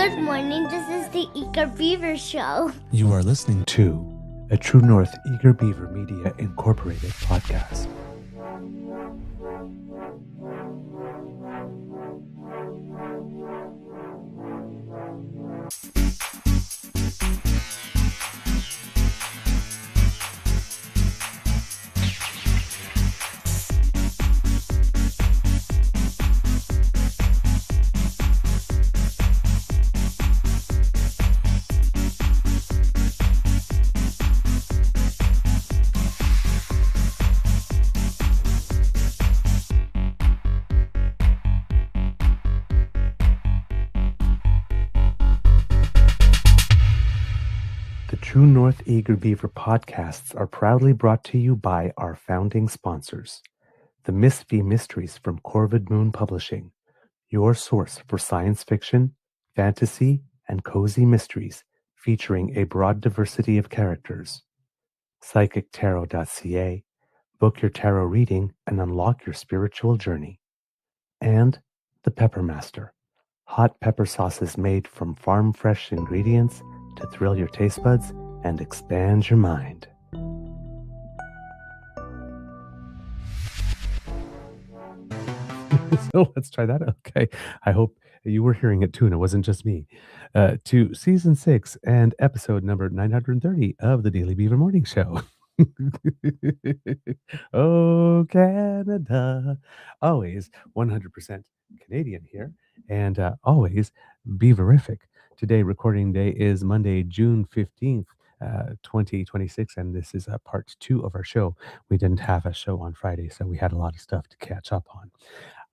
Good morning. This is the Eager Beaver Show. You are listening to a True North Eager Beaver Media Incorporated podcast. True North Eager Beaver podcasts are proudly brought to you by our founding sponsors, the Miss V Mysteries from Corb Lund Publishing, your source for science fiction, fantasy, and cozy mysteries featuring a broad diversity of characters. PsychicTarot.ca, book your tarot reading and unlock your spiritual journey. And the Pepper Master, hot pepper sauces made from farm-fresh ingredients to thrill your taste buds and expand your mind. So let's try that. Okay. I hope you were hearing it too, and it wasn't just me. To season 6 and episode number 930 of the Daily Beaver Morning Show. Oh, Canada. Always 100% Canadian here, and always beaverific. Today, recording day is Monday, June 15th, 2026, and this is part 2 of our show. We didn't have a show on Friday, so we had a lot of stuff to catch up on.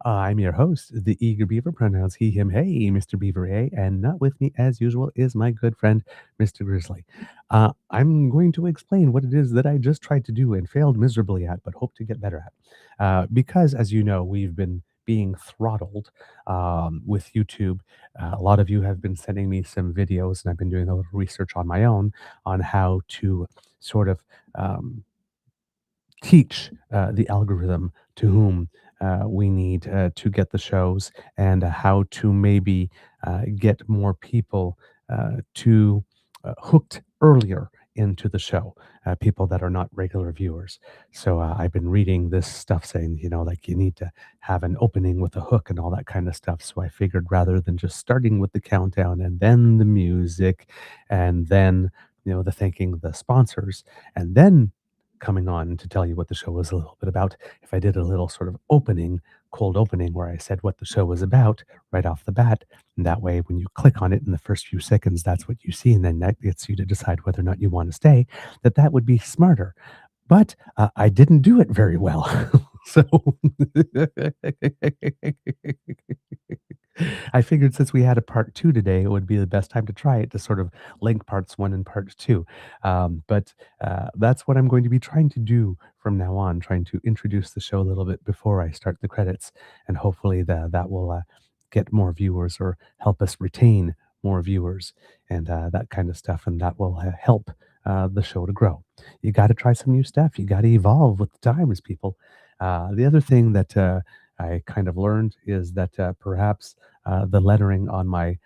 I'm your host, the Eager Beaver, pronouns he, him, hey, Mr. Beaver A, and not with me as usual is my good friend, Mr. Grizzly. I'm going to explain what it is that I just tried to do and failed miserably at, but hope to get better at. Because, as you know, we've been being throttled with YouTube. A lot of you have been sending me some videos, and I've been doing a little research on my own on how to sort of teach the algorithm to whom we need to get the shows, and how to maybe get more people to hooked earlier into the show, people that are not regular viewers. So I've been reading this stuff saying, like you need to have an opening with a hook and all that kind of stuff. So I figured rather than just starting with the countdown and then the music and then, the thanking the sponsors and then coming on to tell you what the show was a little bit about, if I did a little sort of cold opening where I said what the show was about right off the bat, and that way when you click on it in the first few seconds, that's what you see, and then that gets you to decide whether or not you want to stay, that would be smarter. But I didn't do it very well. So I figured since we had a part 2 today, it would be the best time to try it to sort of link parts 1 and part 2. But that's what I'm going to be trying to do from now on, trying to introduce the show a little bit before I start the credits. And hopefully that will get more viewers or help us retain more viewers and that kind of stuff. And that will help the show to grow. You got to try some new stuff. You got to evolve with the times, people. The other thing that I kind of learned is that perhaps the lettering on my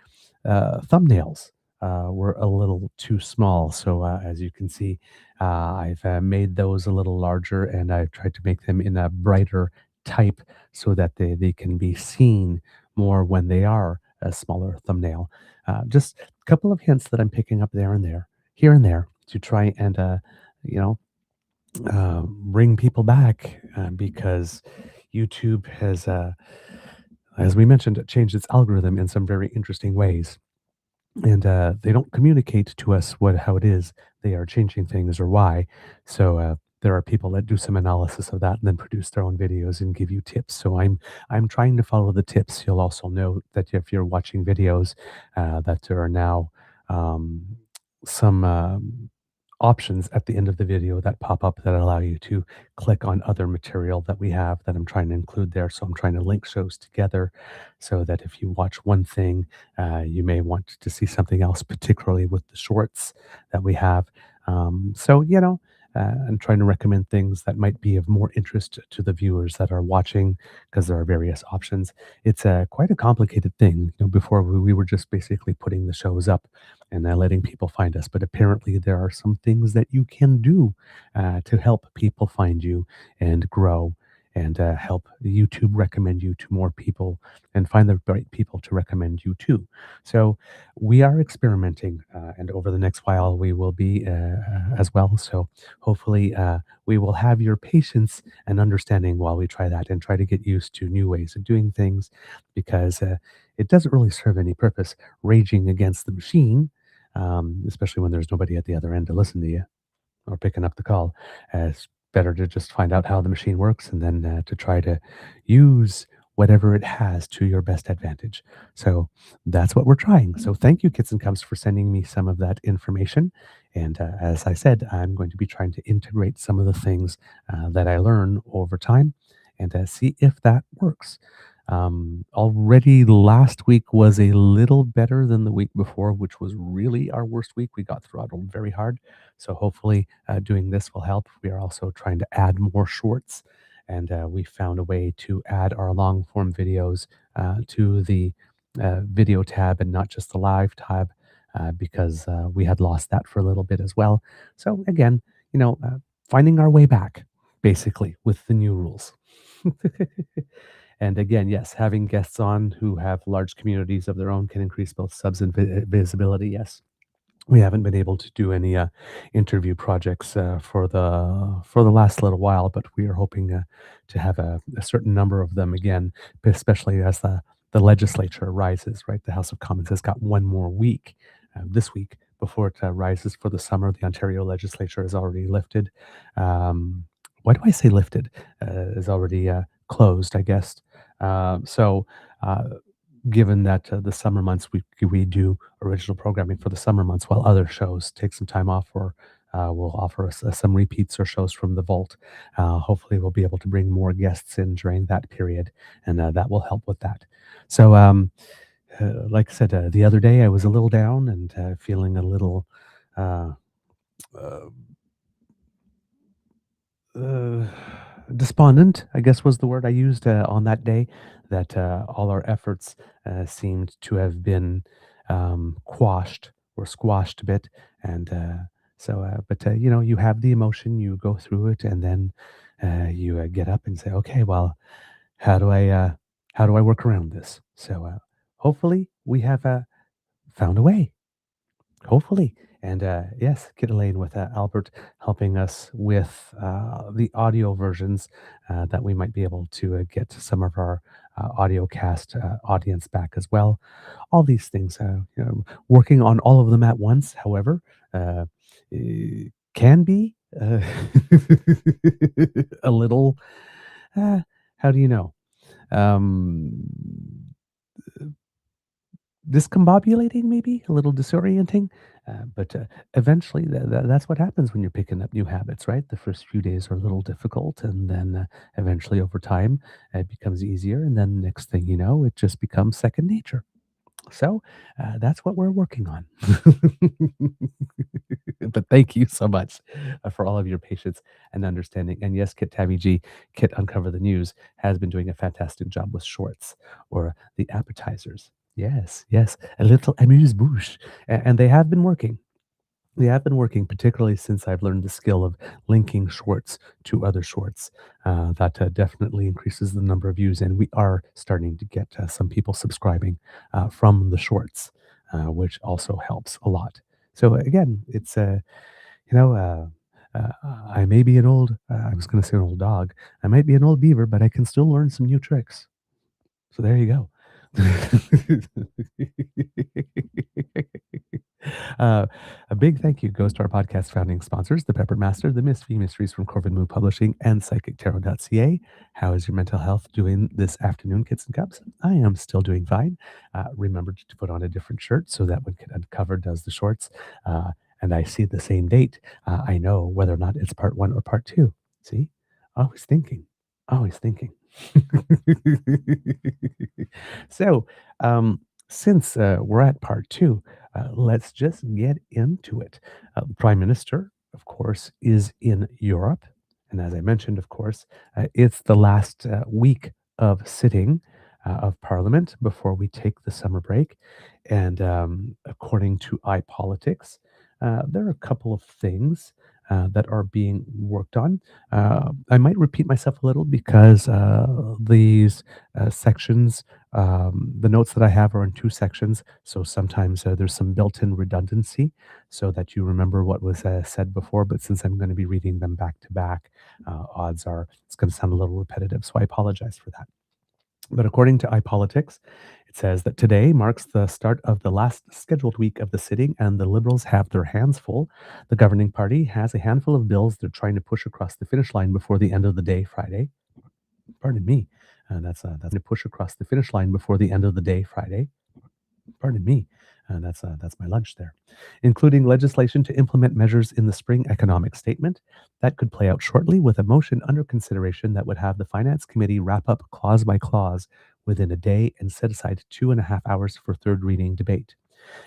thumbnails were a little too small. So as you can see, I've made those a little larger, and I've tried to make them in a brighter type so that they can be seen more when they are a smaller thumbnail. Just a couple of hints that I'm picking up here and there to try and bring people back, because YouTube has, as we mentioned, changed its algorithm in some very interesting ways. And they don't communicate to us how it is they are changing things or why. So there are people that do some analysis of that and then produce their own videos and give you tips. So I'm trying to follow the tips. You'll also know that if you're watching videos, that there are now some options at the end of the video that pop up that allow you to click on other material that we have that I'm trying to include there. So I'm trying to link shows together so that if you watch one thing, you may want to see something else, particularly with the shorts that we have. So, and trying to recommend things that might be of more interest to the viewers that are watching, because there are various options. It's quite a complicated thing. Before we were just basically putting the shows up and letting people find us, but apparently there are some things that you can do to help people find you and grow, and help YouTube recommend you to more people and find the right people to recommend you to. So we are experimenting, and over the next while we will be as well. So hopefully we will have your patience and understanding while we try that and try to get used to new ways of doing things, because it doesn't really serve any purpose raging against the machine, especially when there's nobody at the other end to listen to you or picking up the call. It's better to just find out how the machine works and then to try to use whatever it has to your best advantage. So that's what we're trying. So thank you, Kits and Cubs, for sending me some of that information. And as I said, I'm going to be trying to integrate some of the things that I learn over time and see if that works. Already last week was a little better than the week before, which was really our worst week. We got throttled very hard. So hopefully doing this will help. We are also trying to add more shorts, and we found a way to add our long form videos to the video tab and not just the live tab, because we had lost that for a little bit as well. So again, finding our way back basically with the new rules. And again, yes, having guests on who have large communities of their own can increase both subs and visibility. Yes, we haven't been able to do any interview projects for the last little while, but we are hoping to have a certain number of them again, especially as the legislature rises. Right, the House of Commons has got one more week this week before it rises for the summer. The Ontario legislature has already lifted. Why do I say lifted? Is already closed, I guess. So. Given that the summer months we do original programming for the summer months while other shows take some time off, or will offer us some repeats or shows from the vault. Hopefully we'll be able to bring more guests in during that period, and that will help with that. So like I said, the other day I was a little down and feeling a little uh, uh, uh, despondent, I guess was the word I used on that day, that all our efforts seemed to have been quashed or squashed a bit. And but you have the emotion, you go through it, and then you get up and say, okay, well, how do I work around this? So hopefully we have found a way. Hopefully. And yes, Kit Elaine with Albert helping us with the audio versions, that we might be able to get some of our audio cast audience back as well. All these things, working on all of them at once, however, can be a little, uh, how do you know? Um, discombobulating, maybe a little disorienting, but eventually that's what happens when you're picking up new habits, right? The first few days are a little difficult, and then eventually over time it becomes easier, and then next thing you know it just becomes second nature. So that's what we're working on. But thank you so much for all of your patience and understanding. And yes, Kit Tabby G, Kit Uncover the News, has been doing a fantastic job with shorts or the appetizers. Yes, yes, a little amuse-bouche. And they have been working. They have been working, particularly since I've learned the skill of linking shorts to other shorts. That definitely increases the number of views, and we are starting to get some people subscribing from the shorts, which also helps a lot. So again, it's you know, I may be an old, I was going to say an old dog. I might be an old beaver, but I can still learn some new tricks. So there you go. Uh, a big thank you goes to our podcast founding sponsors, The Peppered Master, The Miss V Mysteries from Corvid Moon Publishing, and PsychicTarot.ca. How is your mental health doing this afternoon, Kits and Cubs? I am still doing fine. Remembered to put on a different shirt so that when Kit Uncover does the shorts, and I see the same date, I know whether or not it's part one or part two. See? Always thinking. Always thinking. So, since we're at part two, let's just get into it. Prime Minister of course, is in Europe. And as I mentioned, of course, it's the last week of sitting of Parliament before we take the summer break. And according to iPolitics, there are a couple of things that are being worked on. I might repeat myself a little because these sections, the notes that I have are in two sections. So sometimes there's some built in redundancy so that you remember what was said before. But since I'm going to be reading them back to back, odds are it's going to sound a little repetitive. So I apologize for that. But according to iPolitics, it says that today marks the start of the last scheduled week of the sitting, and the Liberals have their hands full. The governing party has a handful of bills they're trying to push across the finish line before the end of the day Friday. Pardon me. That's to push across the finish line before the end of the day Friday. Pardon me. That's my lunch there, including legislation to implement measures in the spring economic statement that could play out shortly, with a motion under consideration that would have the Finance Committee wrap up clause by clause within a day and set aside 2.5 hours for third reading debate.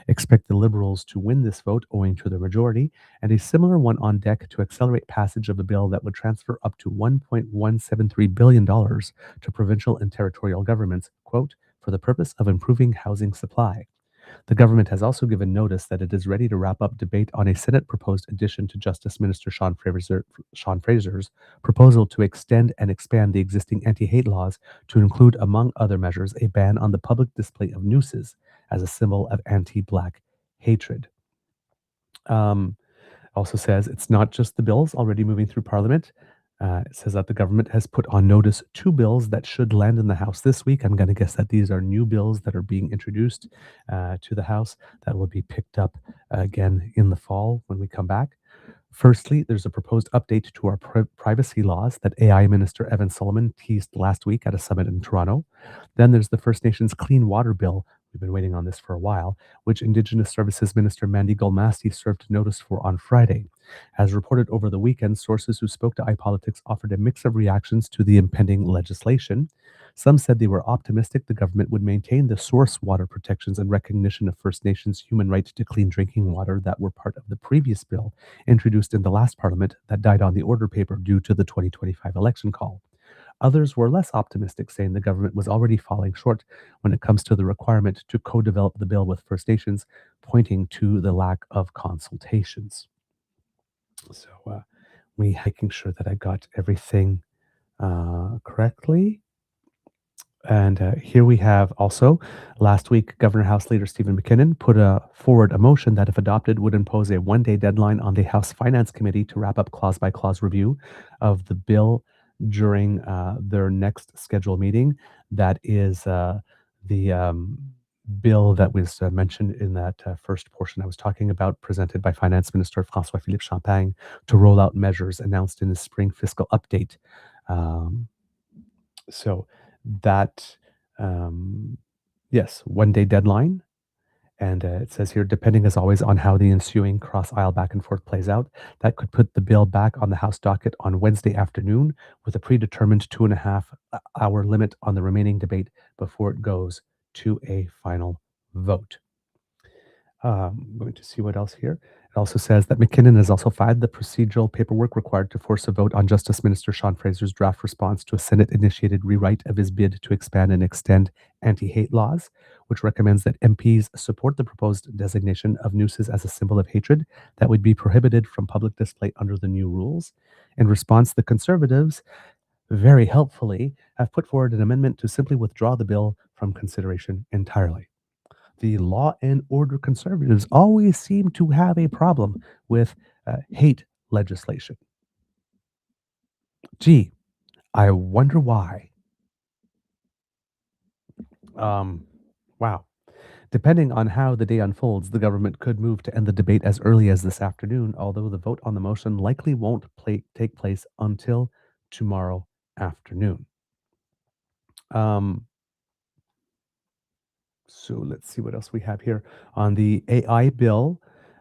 Expect the Liberals to win this vote owing to their majority, and a similar one on deck to accelerate passage of a bill that would transfer up to $1.173 billion to provincial and territorial governments, quote, for the purpose of improving housing supply. The government has also given notice that it is ready to wrap up debate on a Senate-proposed addition to Justice Minister Sean Fraser's proposal to extend and expand the existing anti-hate laws to include, among other measures, a ban on the public display of nooses as a symbol of anti-Black hatred. Also says it's not just the bills already moving through Parliament. It says that the government has put on notice two bills that should land in the House this week. I'm going to guess that these are new bills that are being introduced to the House that will be picked up again in the fall when we come back. Firstly, there's a proposed update to our privacy laws that AI Minister Evan Solomon teased last week at a summit in Toronto. Then there's the First Nations Clean Water Bill. We've been waiting on this for a while, which Indigenous Services Minister Mandy Golmasti served notice for on Friday. As reported over the weekend, sources who spoke to iPolitics offered a mix of reactions to the impending legislation. Some said they were optimistic the government would maintain the source water protections and recognition of First Nations' human right to clean drinking water that were part of the previous bill introduced in the last parliament that died on the order paper due to the 2025 election call. Others were less optimistic, saying the government was already falling short when it comes to the requirement to co-develop the bill with First Nations, pointing to the lack of consultations. So we making sure that I got everything correctly. And here we have also, last week, Governor House Leader Stephen McKinnon put forward a motion that, if adopted, would impose a one-day deadline on the House Finance Committee to wrap up clause-by-clause review of the bill during their next scheduled meeting. That is the bill that was mentioned in that first portion I was talking about, presented by Finance Minister François-Philippe Champagne to roll out measures announced in the spring fiscal update. So that, yes, one-day deadline. And it says here, depending as always on how the ensuing cross-aisle back and forth plays out, that could put the bill back on the House docket on Wednesday afternoon with a predetermined 2.5 hour limit on the remaining debate before it goes to a final vote. I'm going to see what else here. It also says that McKinnon has also filed the procedural paperwork required to force a vote on Justice Minister Sean Fraser's draft response to a Senate-initiated rewrite of his bid to expand and extend anti-hate laws, which recommends that MPs support the proposed designation of nooses as a symbol of hatred that would be prohibited from public display under the new rules. In response, the Conservatives, very helpfully, have put forward an amendment to simply withdraw the bill from consideration entirely. The law and order conservatives always seem to have a problem with hate legislation. Gee, I wonder why. Wow. Depending on how the day unfolds, the government could move to end the debate as early as this afternoon, although the vote on the motion likely won't take place until tomorrow afternoon. So let's see what else we have here. On the AI bill,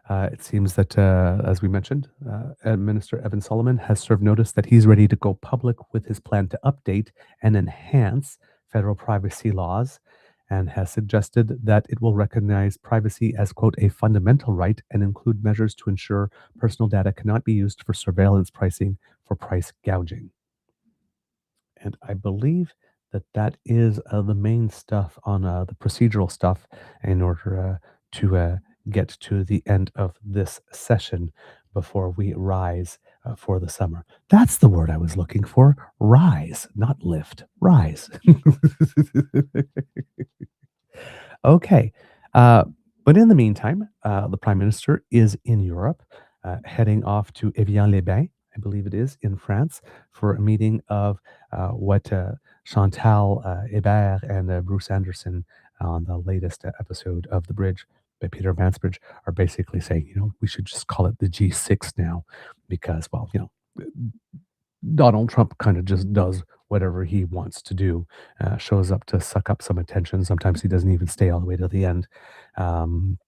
it seems that, as we mentioned, Minister Evan Solomon has served notice that he's ready to go public with his plan to update and enhance federal privacy laws. and has suggested that it will recognize privacy as, quote, a fundamental right and include measures to ensure personal data cannot be used for surveillance pricing for price gouging. And I believe that that is the main stuff on the procedural stuff in order to get to the end of this session before we rise for the summer. That's the word I was looking for. Rise, not lift. Rise. Okay. Uh, but in the meantime, the Prime Minister is in Europe, heading off to Evian-les-Bains, I believe it is, in France, for a meeting of what Chantal Hébert and Bruce Anderson on the latest episode of The Bridge by Peter Mansbridge are basically saying, we should just call it the G6 now because, well, Donald Trump kind of just does whatever he wants to do, shows up to suck up some attention. Sometimes he doesn't even stay all the way to the end. Um,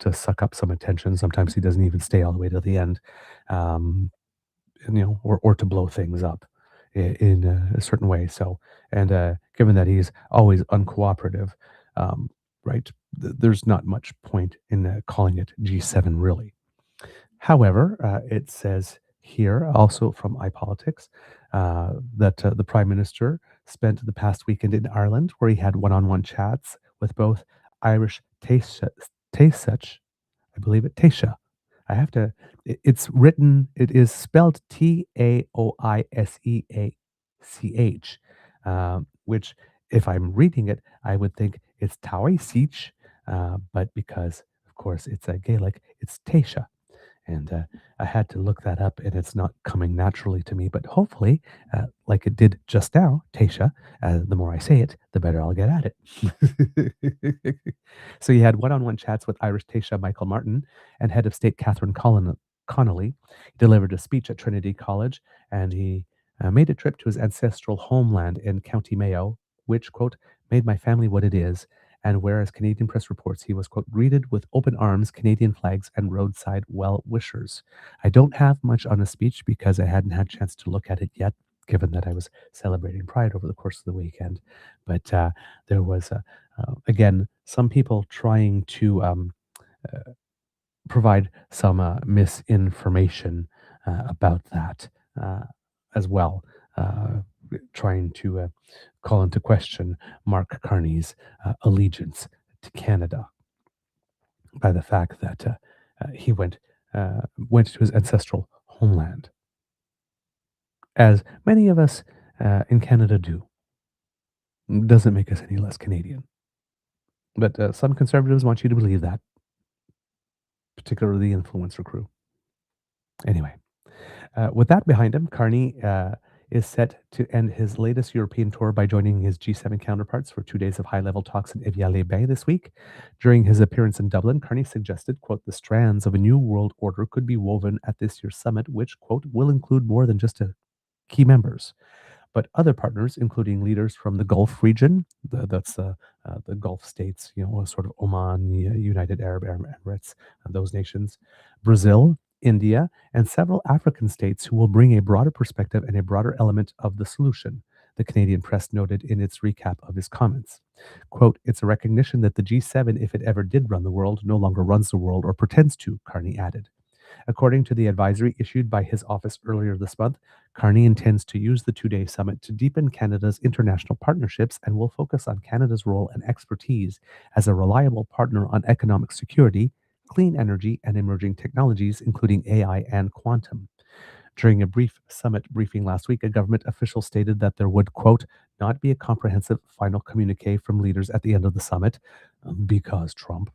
to suck up some attention. Sometimes he doesn't even stay all the way to the end, or to blow things up in a certain way. So, and given that he's always uncooperative, right, there's not much point in calling it G7 really. However, it says here, also from iPolitics, that the Prime Minister spent the past weekend in Ireland, where he had one-on-one chats with both Irish Taoiseach, I believe it, Taoiseach. I have to, it's written, it is spelled Taoiseach, which, if I'm reading it, I would think it's Taoiseach, but because, of course, it's a Gaelic, it's Taoiseach. And I had to look that up, and it's not coming naturally to me. But hopefully, like it did just now, Tasha, the more I say it, the better I'll get at it. So you had one-on-one chats with Irish Taoiseach Micheál Martin and Head of State Catherine Connolly. He delivered a speech at Trinity College, and he made a trip to his ancestral homeland in County Mayo, which, quote, made my family what it is, and whereas Canadian press reports he was, quote, greeted with open arms, Canadian flags, and roadside well-wishers. I don't have much on the speech because I hadn't had a chance to look at it yet, given that I was celebrating Pride over the course of the weekend. But there was, again, some people trying to provide some misinformation about that as well, trying to call into question Mark Carney's allegiance to Canada by the fact that he went to his ancestral homeland, as many of us in Canada do. Doesn't make us any less Canadian, but some conservatives want you to believe that, particularly the influencer crew. Anyway, with that behind him, Carney is set to end his latest European tour by joining his G7 counterparts for 2 days of high-level talks in Evian-les-Bains this week. During his appearance in Dublin, Carney suggested, quote, the strands of a new world order could be woven at this year's summit, which, quote, will include more than just key members, but other partners, including leaders from the Gulf region, that's the Gulf states, sort of Oman, United Arab Emirates, those nations, Brazil, India, and several African states who will bring a broader perspective and a broader element of the solution, the Canadian press noted in its recap of his comments. Quote, it's a recognition that the G7, if it ever did run the world, no longer runs the world or pretends to, Carney added. According to the advisory issued by his office earlier this month, Carney intends to use the 2-day summit to deepen Canada's international partnerships and will focus on Canada's role and expertise as a reliable partner on economic security, clean energy, and emerging technologies, including AI and quantum. During a brief summit briefing last week, a government official stated that there would, quote, not be a comprehensive final communique from leaders at the end of the summit because Trump.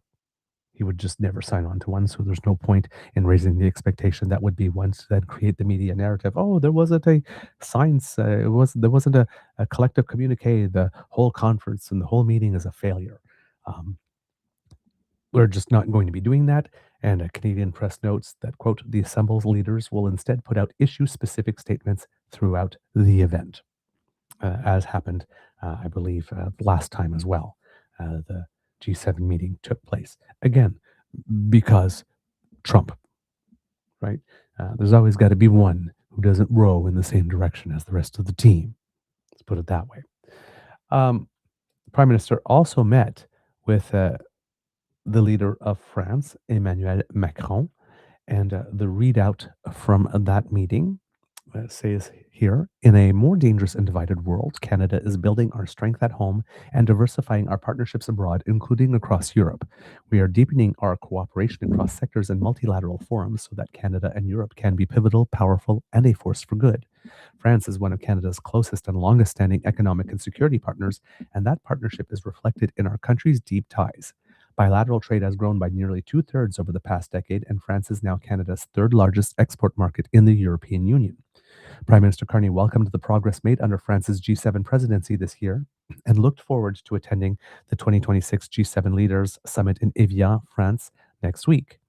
He would just never sign on to one, so there's no point in raising the expectation that would be one to then create the media narrative. Oh, there wasn't a science, there wasn't a collective communique. The whole conference and the whole meeting is a failure. We're just not going to be doing that. And a Canadian press notes that, quote, the assembled leaders will instead put out issue-specific statements throughout the event, as happened, I believe, last time as well. The G7 meeting took place. Again, because Trump, right? There's always got to be one who doesn't row in the same direction as the rest of the team. Let's put it that way. Prime Minister also met with the leader of France, Emmanuel Macron, and the readout from that meeting says here, in a more dangerous and divided world, Canada is building our strength at home and diversifying our partnerships abroad, including across Europe. We are deepening our cooperation across sectors and multilateral forums so that Canada and Europe can be pivotal, powerful, and a force for good. France is one of Canada's closest and longest standing economic and security partners, and that partnership is reflected in our country's deep ties. Bilateral trade has grown by nearly two-thirds over the past decade, and France is now Canada's third largest export market in the European Union. Prime Minister Carney welcomed the progress made under France's G7 presidency this year and looked forward to attending the 2026 G7 Leaders Summit in Evian, France, next week.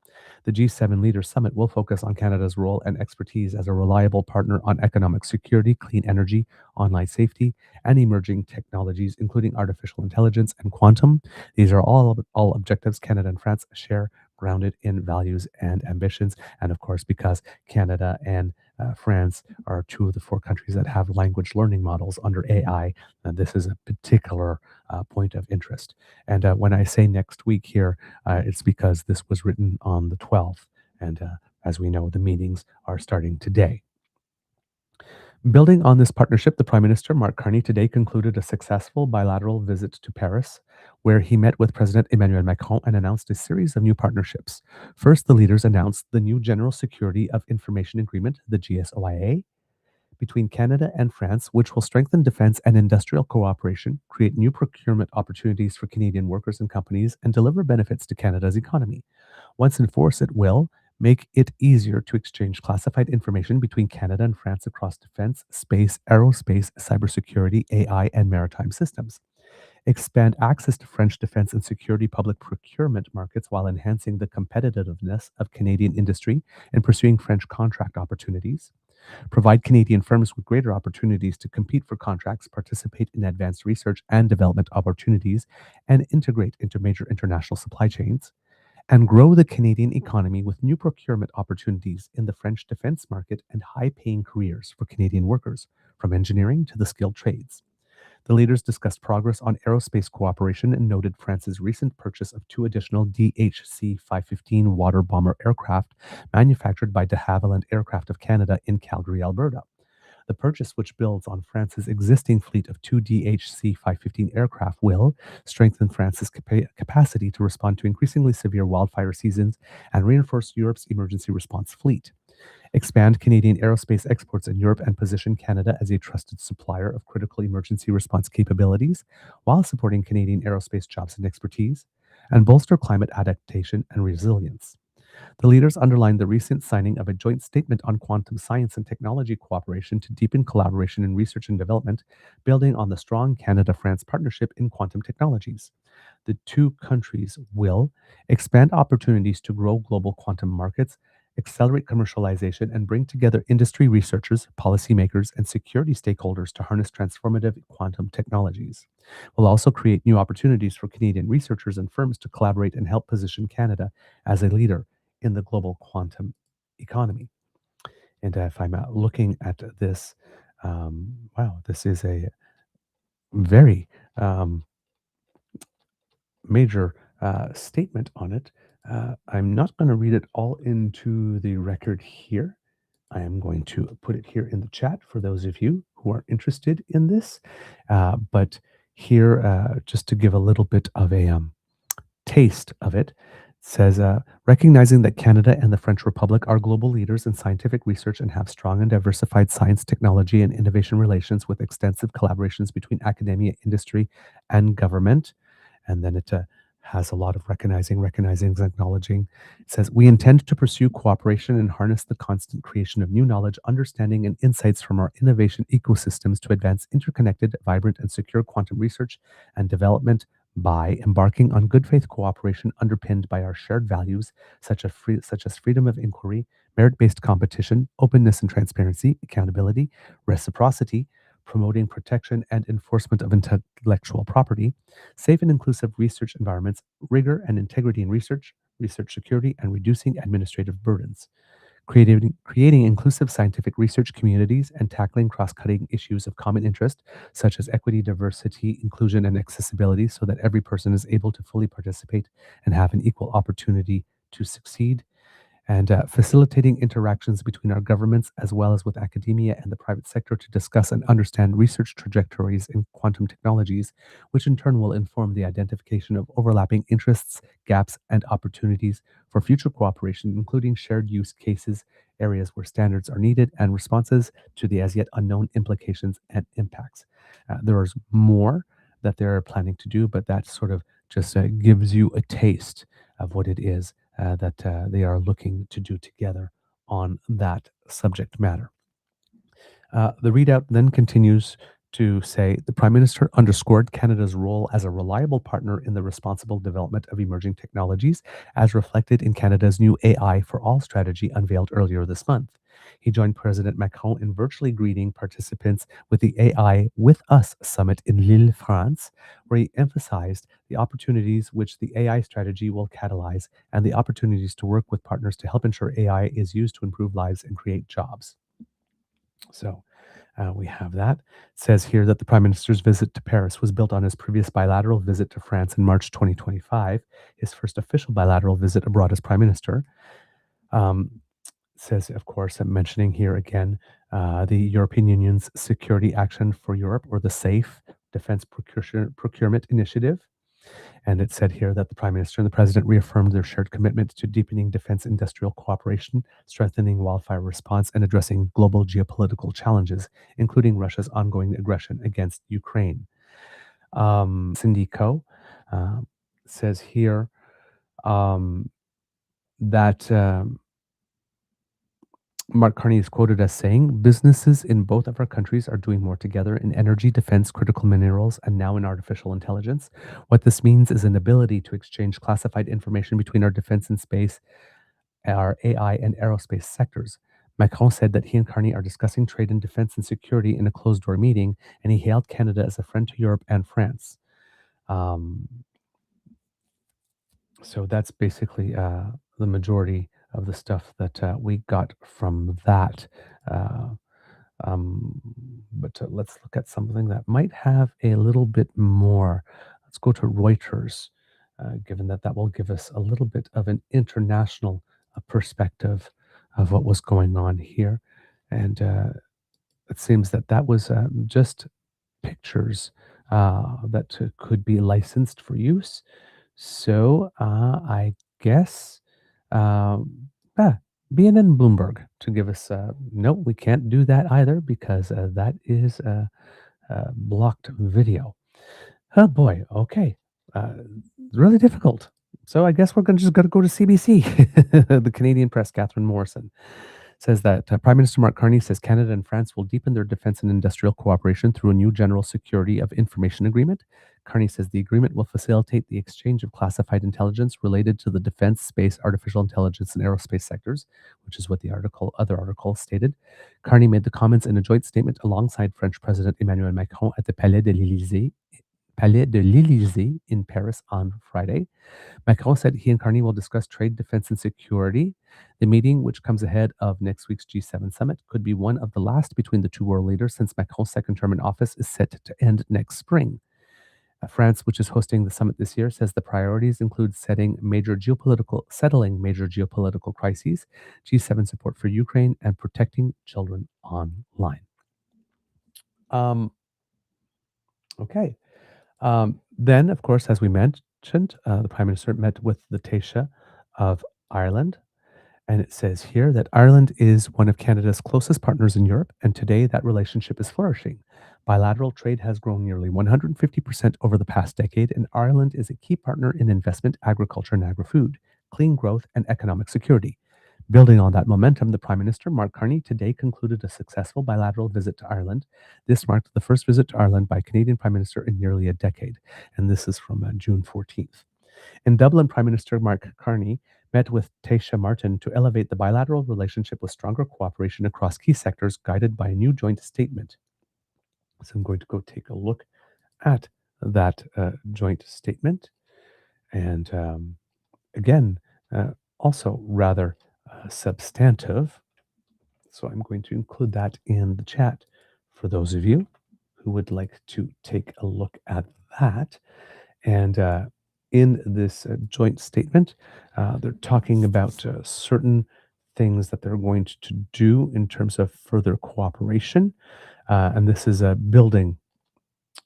The G7 Leaders Summit will focus on Canada's role and expertise as a reliable partner on economic security, clean energy, online safety, and emerging technologies, including artificial intelligence and quantum. These are all objectives Canada and France share, grounded in values and ambitions. And of course, because Canada and France are two of the four countries that have language learning models under AI, this is a particular point of interest. And when I say next week here, it's because this was written on the 12th. And as we know, the meetings are starting today. Building on this partnership, the Prime Minister, Mark Carney, today concluded a successful bilateral visit to Paris, where he met with President Emmanuel Macron and announced a series of new partnerships. First, the leaders announced the new General Security of Information Agreement, the GSOIA, between Canada and France, which will strengthen defense and industrial cooperation, create new procurement opportunities for Canadian workers and companies, and deliver benefits to Canada's economy. Once in force, it will make it easier to exchange classified information between Canada and France across defense, space, aerospace, cybersecurity, AI, and maritime systems. Expand access to French defense and security public procurement markets while enhancing the competitiveness of Canadian industry and pursuing French contract opportunities. Provide Canadian firms with greater opportunities to compete for contracts, participate in advanced research and development opportunities, and integrate into major international supply chains. And grow the Canadian economy with new procurement opportunities in the French defense market and high paying careers for Canadian workers, from engineering to the skilled trades. The leaders discussed progress on aerospace cooperation and noted France's recent purchase of two additional DHC 515 water bomber aircraft manufactured by de Havilland Aircraft of Canada in Calgary, Alberta. The purchase, which builds on France's existing fleet of two DHC 515 aircraft, will strengthen France's capacity to respond to increasingly severe wildfire seasons and reinforce Europe's emergency response fleet. Expand Canadian aerospace exports in Europe and position Canada as a trusted supplier of critical emergency response capabilities while supporting Canadian aerospace jobs and expertise, and bolster climate adaptation and resilience. The leaders underlined the recent signing of a joint statement on quantum science and technology cooperation to deepen collaboration in research and development, building on the strong Canada-France partnership in quantum technologies. The two countries will expand opportunities to grow global quantum markets, accelerate commercialization, and bring together industry researchers, policymakers, and security stakeholders to harness transformative quantum technologies. We'll also create new opportunities for Canadian researchers and firms to collaborate and help position Canada as a leader in the global quantum economy. And if I'm looking at this, wow, this is a very major statement on it. I'm not going to read it all into the record here. I am going to put it here in the chat for those of you who are interested in this. But here, just to give a little bit of a taste of it, says, recognizing that Canada and the French Republic are global leaders in scientific research and have strong and diversified science, technology, and innovation relations with extensive collaborations between academia, industry, and government. And then it has a lot of recognizing, acknowledging. It says, we intend to pursue cooperation and harness the constant creation of new knowledge, understanding, and insights from our innovation ecosystems to advance interconnected, vibrant, and secure quantum research and development by embarking on good faith cooperation underpinned by our shared values, such as freedom of inquiry, merit-based competition, openness and transparency, accountability, reciprocity, promoting protection and enforcement of intellectual property, safe and inclusive research environments, rigor and integrity in research, research security, and reducing administrative burdens. creating inclusive scientific research communities, and tackling cross-cutting issues of common interest, such as equity, diversity, inclusion, and accessibility, so that every person is able to fully participate and have an equal opportunity to succeed, and facilitating interactions between our governments as well as with academia and the private sector to discuss and understand research trajectories in quantum technologies, which in turn will inform the identification of overlapping interests, gaps, and opportunities for future cooperation, including shared use cases, areas where standards are needed, and responses to the as yet unknown implications and impacts. There is more that they're planning to do, but that sort of just gives you a taste of what it is that they are looking to do together on that subject matter. The readout then continues to say the Prime Minister underscored Canada's role as a reliable partner in the responsible development of emerging technologies, as reflected in Canada's new AI for All strategy unveiled earlier this month. He joined President Macron in virtually greeting participants with the AI With Us summit in Lille, France, where he emphasized the opportunities which the AI strategy will catalyze and the opportunities to work with partners to help ensure AI is used to improve lives and create jobs. So we have that. It says here that the Prime Minister's visit to Paris was built on his previous bilateral visit to France in March 2025, his first official bilateral visit abroad as Prime Minister. Says, of course, I'm mentioning here again the European Union's Security Action for Europe, or the SAFE Defense Procurement Initiative. And it said here that the Prime Minister and the President reaffirmed their shared commitment to deepening defense industrial cooperation, strengthening wildfire response, and addressing global geopolitical challenges, including Russia's ongoing aggression against Ukraine. Cindy Coe says here that Mark Carney is quoted as saying, businesses in both of our countries are doing more together in energy, defense, critical minerals, and now in artificial intelligence. What this means is an ability to exchange classified information between our defense and space, our AI and aerospace sectors. Macron said that he and Carney are discussing trade and defense and security in a closed-door meeting, and he hailed Canada as a friend to Europe and France. So that's basically the majority of the stuff that we got from that. Uh, but let's look at something that might have a little bit more. Let's go to Reuters, given that that will give us a little bit of an international perspective of what was going on here. And it seems that that was just pictures that could be licensed for use. So I guess BNN Bloomberg to give us no, we can't do that either because that is a blocked video. Oh boy, okay, really difficult. So I guess we're just going to go to CBC. The Canadian Press, Catherine Morrison, says that Prime Minister Mark Carney says Canada and France will deepen their defense and industrial cooperation through a new General Security of Information Agreement. Carney says the agreement will facilitate the exchange of classified intelligence related to the defense, space, artificial intelligence, and aerospace sectors, which is what the other article stated. Carney made the comments in a joint statement alongside French President Emmanuel Macron at the Palais de l'Élysée in Paris on Friday. Macron said he and Carney will discuss trade, defense, and security. The meeting, which comes ahead of next week's G7 summit, could be one of the last between the two world leaders since Macron's second term in office is set to end next spring. France, which is hosting the summit this year, says the priorities include settling major geopolitical crises, G7 support for Ukraine, and protecting children online. Okay. Then, of course, as we mentioned, the Prime Minister met with the Taoiseach of Ireland. And it says here that Ireland is one of Canada's closest partners in Europe, and today that relationship is flourishing. Bilateral trade has grown nearly 150% over the past decade, and Ireland is a key partner in investment, agriculture, and agri-food, clean growth, and economic security. Building on that momentum, the Prime Minister, Mark Carney, today concluded a successful bilateral visit to Ireland. This marked the first visit to Ireland by a Canadian Prime Minister in nearly a decade, and this is from June 14th. In Dublin, Prime Minister Mark Carney met with Micheál Martin to elevate the bilateral relationship with stronger cooperation across key sectors, guided by a new joint statement. So I'm going to go take a look at that joint statement. And again, also rather substantive. So I'm going to include that in the chat for those of you who would like to take a look at that. And in this joint statement, they're talking about certain things that they're going to do in terms of further cooperation. And this is building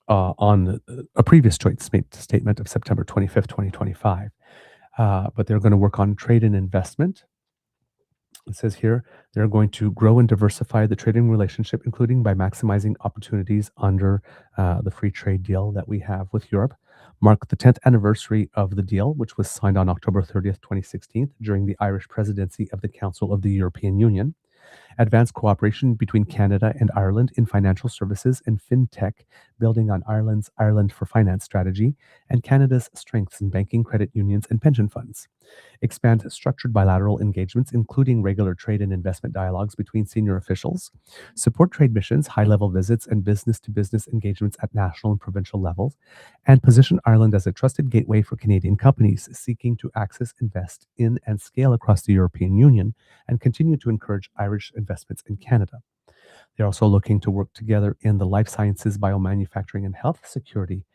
on a previous joint statement of September 25th, 2025. But they're going to work on trade and investment. It says here they're going to grow and diversify the trading relationship, including by maximizing opportunities under the free trade deal that we have with Europe. Mark the 10th anniversary of the deal, which was signed on October 30th, 2016, during the Irish presidency of the Council of the European Union. Advance cooperation between Canada and Ireland in financial services and fintech, building on Ireland's Ireland for Finance strategy and Canada's strengths in banking, credit unions, and pension funds. Expand structured bilateral engagements, including regular trade and investment dialogues between senior officials. Support trade missions, high-level visits, and business-to-business engagements at national and provincial levels. And position Ireland as a trusted gateway for Canadian companies seeking to access, invest in, and scale across the European Union, and continue to encourage Irish investments in Canada. They're also looking to work together in the life sciences, biomanufacturing, and health security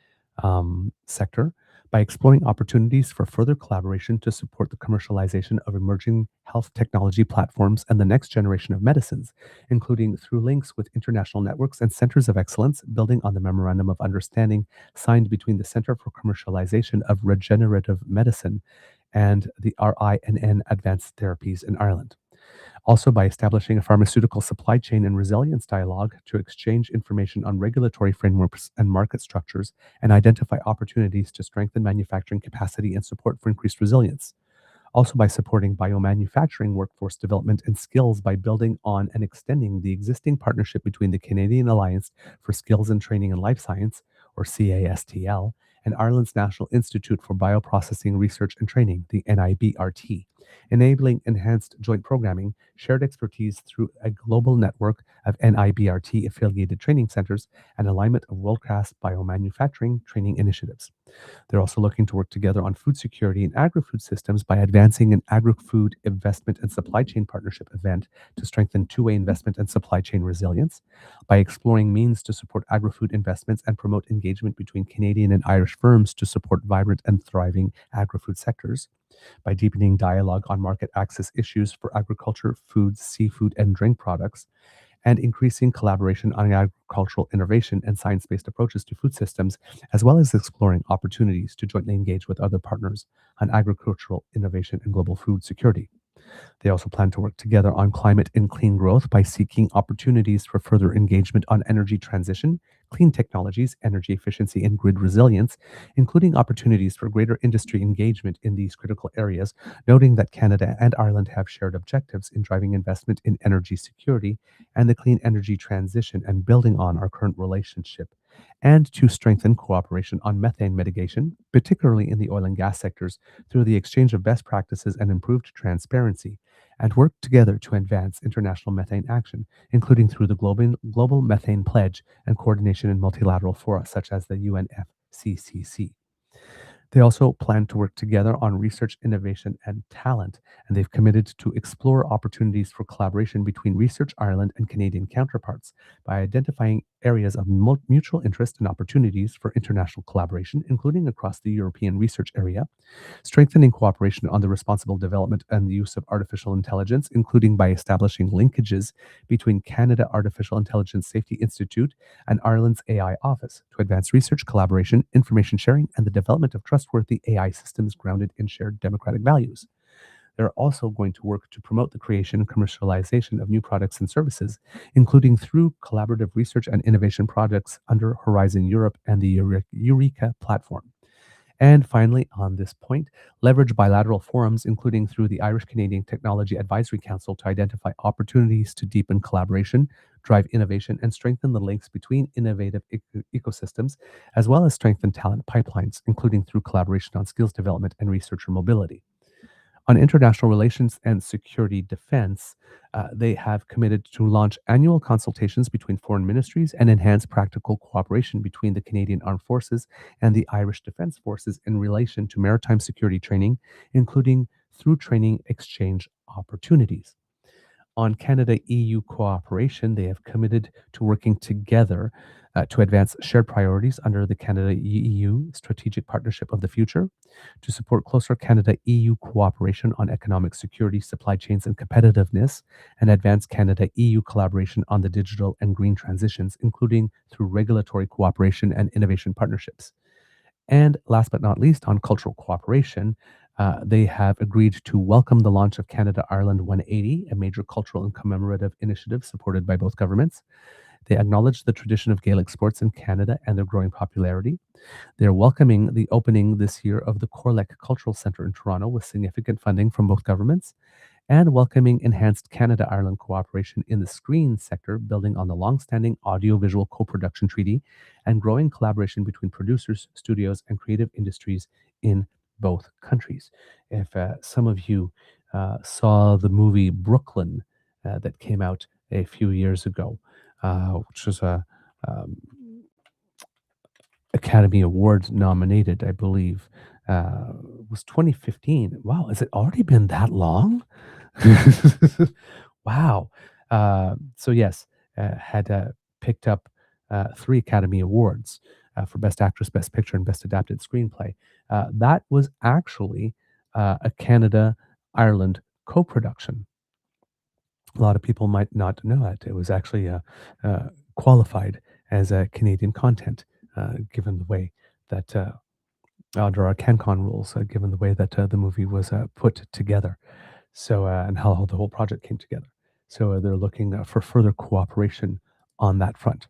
sector by exploring opportunities for further collaboration to support the commercialization of emerging health technology platforms and the next generation of medicines, including through links with international networks and centers of excellence, building on the Memorandum of Understanding signed between the Center for Commercialization of Regenerative Medicine and the RINN Advanced Therapies in Ireland. Also, by establishing a pharmaceutical supply chain and resilience dialogue to exchange information on regulatory frameworks and market structures and identify opportunities to strengthen manufacturing capacity and support for increased resilience. Also, by supporting biomanufacturing workforce development and skills by building on and extending the existing partnership between the Canadian Alliance for Skills and Training in Life Science, or CASTL, and Ireland's National Institute for Bioprocessing Research and Training, the NIBRT, enabling enhanced joint programming, shared expertise through a global network of NIBRT affiliated training centers, and alignment of world-class biomanufacturing training initiatives. They're also looking to work together on food security and agri-food systems by advancing an agri-food investment and supply chain partnership event to strengthen two-way investment and supply chain resilience, by exploring means to support agri-food investments and promote engagement between Canadian and Irish firms to support vibrant and thriving agri-food sectors, by deepening dialogue on market access issues for agriculture, food, seafood, and drink products, and increasing collaboration on agricultural innovation and science-based approaches to food systems, as well as exploring opportunities to jointly engage with other partners on agricultural innovation and global food security. They also plan to work together on climate and clean growth by seeking opportunities for further engagement on energy transition, clean technologies, energy efficiency, and grid resilience, including opportunities for greater industry engagement in these critical areas, noting that Canada and Ireland have shared objectives in driving investment in energy security and the clean energy transition and building on our current relationship, and to strengthen cooperation on methane mitigation, particularly in the oil and gas sectors, through the exchange of best practices and improved transparency, and work together to advance international methane action, including through the Global Methane Pledge and coordination in multilateral fora such as the UNFCCC. They also plan to work together on research, innovation, and talent, and they've committed to explore opportunities for collaboration between Research Ireland and Canadian counterparts by identifying areas of mutual interest and opportunities for international collaboration, including across the European research area, strengthening cooperation on the responsible development and the use of artificial intelligence, including by establishing linkages between Canada Artificial Intelligence Safety Institute and Ireland's AI Office to advance research, collaboration, information sharing, and the development of trustworthy AI systems grounded in shared democratic values. They're also going to work to promote the creation and commercialization of new products and services, including through collaborative research and innovation projects under Horizon Europe and the Eureka platform. And finally, on this point, leverage bilateral forums, including through the Irish Canadian Technology Advisory Council, to identify opportunities to deepen collaboration, drive innovation, and strengthen the links between innovative ecosystems, as well as strengthen talent pipelines, including through collaboration on skills development and researcher mobility. On international relations and security defense, they have committed to launch annual consultations between foreign ministries and enhance practical cooperation between the Canadian Armed Forces and the Irish Defence Forces in relation to maritime security training, including through training exchange opportunities. On Canada EU cooperation, they have committed to working together to advance shared priorities under the Canada EU Strategic Partnership of the Future, to support closer Canada EU cooperation on economic security, supply chains, and competitiveness, and advance Canada EU collaboration on the digital and green transitions, including through regulatory cooperation and innovation partnerships. And last but not least, on cultural cooperation, they have agreed to welcome the launch of Canada Ireland 180, a major cultural and commemorative initiative supported by both governments. They acknowledge the tradition of Gaelic sports in Canada and their growing popularity. They're welcoming the opening this year of the Corlec Cultural Centre in Toronto with significant funding from both governments, and welcoming enhanced Canada Ireland cooperation in the screen sector, building on the long-standing audiovisual co-production treaty and growing collaboration between producers, studios, and creative industries in both countries. If some of you saw the movie Brooklyn that came out a few years ago, which was a um, Academy Award nominated, I believe, was 2015. Wow, has it already been that long? Wow. So yes, had picked up 3 Academy Awards for Best Actress, Best Picture, and Best Adapted Screenplay. That was actually a Canada Ireland co-production. A lot of people might not know it. It was actually qualified as a Canadian content, given the way that under our CanCon rules, given the way that the movie was put together. So, and how the whole project came together. So they're looking for further cooperation on that front.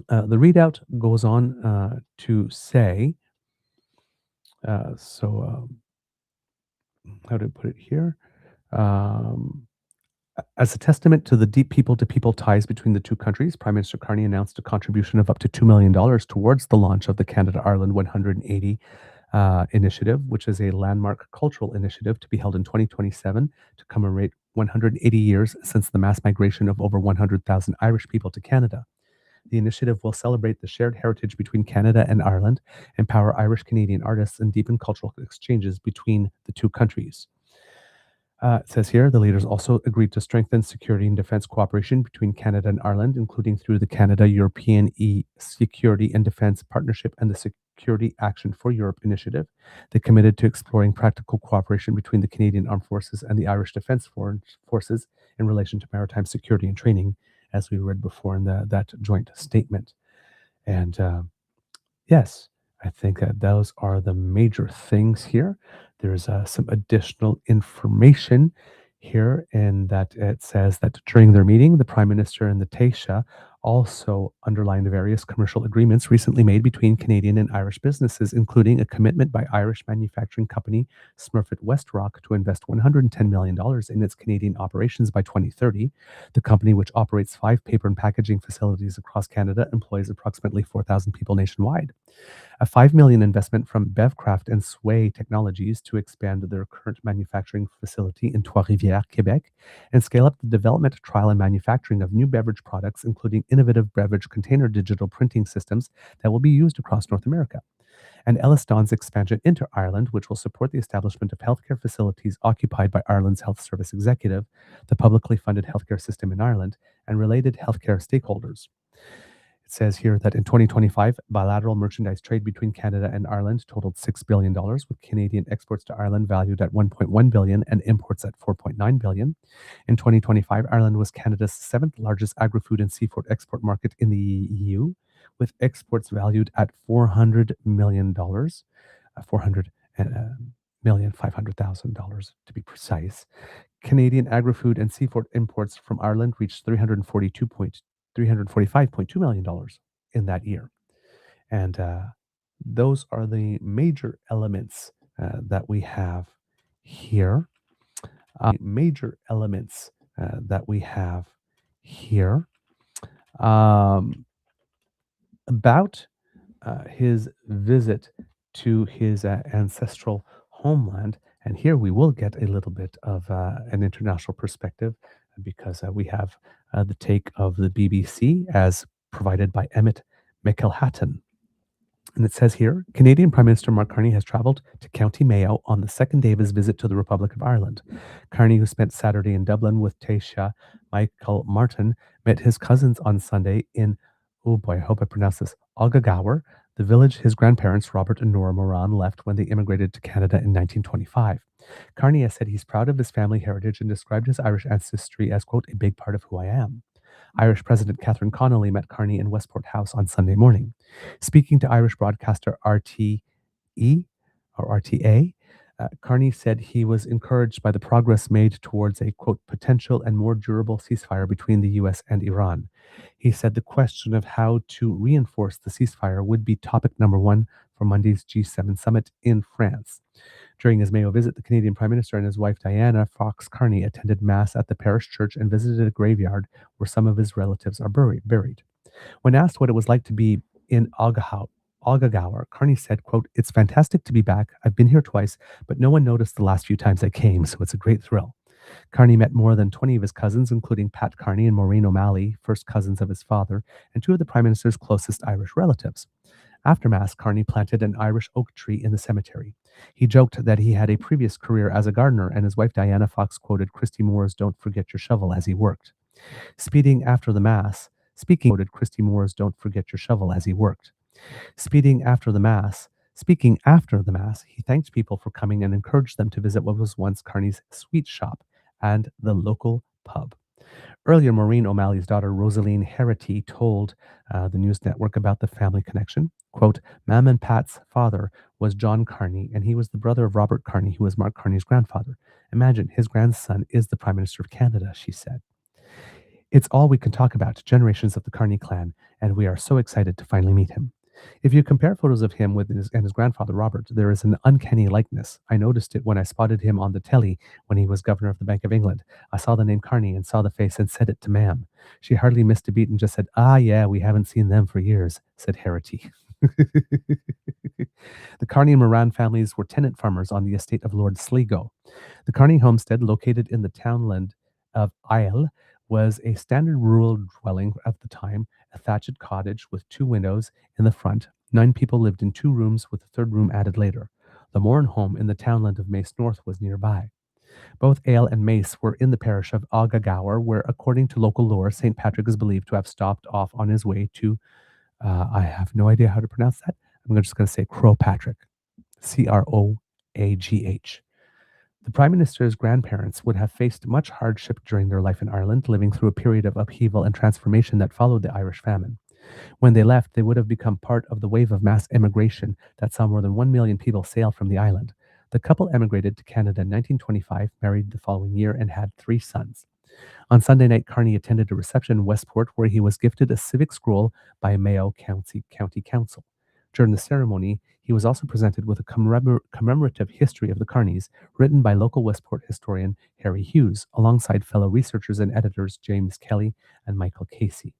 The readout goes on to say, how do I put it here? Um, As a testament to the deep people-to-people ties between the two countries, Prime Minister Carney announced a contribution of up to $2 million towards the launch of the Canada Ireland 180 initiative, which is a landmark cultural initiative to be held in 2027 to commemorate 180 years since the mass migration of over 100,000 Irish people to Canada. The initiative will celebrate the shared heritage between Canada and Ireland, empower Irish Canadian artists, and deepen cultural exchanges between the two countries. It says here the leaders also agreed to strengthen security and defense cooperation between Canada and Ireland, including through the Canada European Security and Defense Partnership and the Security Action for Europe initiative. They committed to exploring practical cooperation between the Canadian Armed Forces and the Irish Defence Forces in relation to maritime security and training, as we read before in that joint statement. And yes, I think that those are the major things here. There's some additional information here, in that it says that during their meeting, the Prime Minister and the Taoiseach also underlined various commercial agreements recently made between Canadian and Irish businesses, including a commitment by Irish manufacturing company Smurfit Westrock to invest $110 million in its Canadian operations by 2030. The company, which operates 5 paper and packaging facilities across Canada, employs approximately 4,000 people nationwide. A $5 million investment from Bevcraft and Sway Technologies to expand their current manufacturing facility in Trois-Rivières, Quebec, and scale up the development, trial, and manufacturing of new beverage products, including innovative beverage container digital printing systems that will be used across North America. And Elliston's expansion into Ireland, which will support the establishment of healthcare facilities occupied by Ireland's Health Service Executive, the publicly funded healthcare system in Ireland, and related healthcare stakeholders. It says here that in 2025, bilateral merchandise trade between Canada and Ireland totaled $6 billion, with Canadian exports to Ireland valued at $1.1 billion and imports at $4.9 billion. In 2025, Ireland was Canada's 7th largest agri-food and seafood export market in the EU, with exports valued at $400 million, $400,500,000 to be precise. Canadian agri-food and seafood imports from Ireland reached $345.2 million in that year. And those are the major elements that we have here. Major elements that we have here. About his visit to his ancestral homeland. And here we will get a little bit of an international perspective, because we have the take of the BBC as provided by Emmett McElhatton. And it says here, Canadian Prime Minister Mark Carney has travelled to County Mayo on the second day of his visit to the Republic of Ireland. Carney, who spent Saturday in Dublin with Taoiseach Micheál Martin, met his cousins on Sunday in, oh boy, I hope I pronounce this, Algagower, the village his grandparents, Robert and Nora Moran, left when they immigrated to Canada in 1925. Carney has said he's proud of his family heritage and described his Irish ancestry as, quote, a big part of who I am. Irish President Catherine Connolly met Carney in Westport House on Sunday morning. Speaking to Irish broadcaster RTE or RTA, Carney said he was encouraged by the progress made towards a, quote, potential and more durable ceasefire between the US and Iran. He said the question of how to reinforce the ceasefire would be topic number one for Monday's G7 summit in France. During his Mayo visit, the Canadian Prime Minister and his wife Diana Fox Carney attended Mass at the parish church and visited a graveyard where some of his relatives are buried. When asked what it was like to be in Algagower, Carney said, quote, it's fantastic to be back. I've been here twice, but no one noticed the last few times I came, so it's a great thrill. Carney met more than 20 of his cousins, including Pat Carney and Maureen O'Malley, first cousins of his father, and two of the Prime Minister's closest Irish relatives. After Mass, Carney planted an Irish oak tree in the cemetery. He joked that he had a previous career as a gardener, and his wife Diana Fox quoted Christy Moore's "Don't forget your shovel" as he worked. Speaking after the Mass, quoted Christy Moore's "Don't forget your shovel" as he worked. Speaking after the Mass, he thanked people for coming and encouraged them to visit what was once Carney's sweet shop and the local pub. Earlier, Maureen O'Malley's daughter, Rosaline Herity, told the news network about the family connection. Quote, Mam and Pat's father was John Carney, and he was the brother of Robert Carney, who was Mark Carney's grandfather. Imagine, his grandson is the Prime Minister of Canada, she said. It's all we can talk about, generations of the Carney clan, and we are so excited to finally meet him. If you compare photos of him with his grandfather Robert, there is an uncanny likeness. I noticed it when I spotted him on the telly when he was governor of the Bank of England. I saw the name Carney and saw the face and said it to Ma'am. She hardly missed a beat and just said, "Ah, yeah, we haven't seen them for years," said Herity. The Carney and Moran families were tenant farmers on the estate of Lord Sligo. The Carney homestead, located in the townland of Isle, was a standard rural dwelling at the time, a thatched cottage with two windows in the front. 9 people lived in 2 rooms, with a third room added later. The Moran home in the townland of Mace North was nearby. Both Ale and Mace were in the parish of Algagower, where, according to local lore, St. Patrick is believed to have stopped off on his way to, I have no idea how to pronounce that. I'm just going to say Croagh, Croagh. The Prime Minister's grandparents would have faced much hardship during their life in Ireland, living through a period of upheaval and transformation that followed the Irish famine. When they left, they would have become part of the wave of mass immigration that saw more than 1 million people sail from the island. The couple emigrated to Canada in 1925, married the following year, and had 3 sons. On Sunday night, Carney attended a reception in Westport where he was gifted a civic scroll by Mayo County Council. During the ceremony, he was also presented with a commemorative history of the Carneys, written by local Westport historian Harry Hughes, alongside fellow researchers and editors James Kelly and Michael Casey.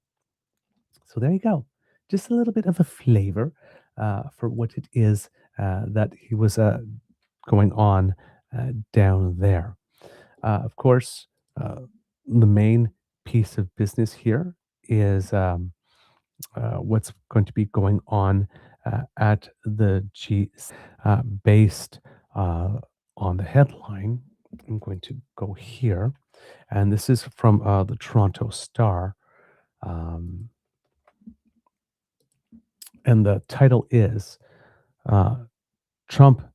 So there you go. Just a little bit of a flavor for what it is that he was going on down there. Of course, the main piece of business here is what's going to be going on at the G6, based on the headline. I'm going to go here, and this is from the Toronto Star, and the title is Trump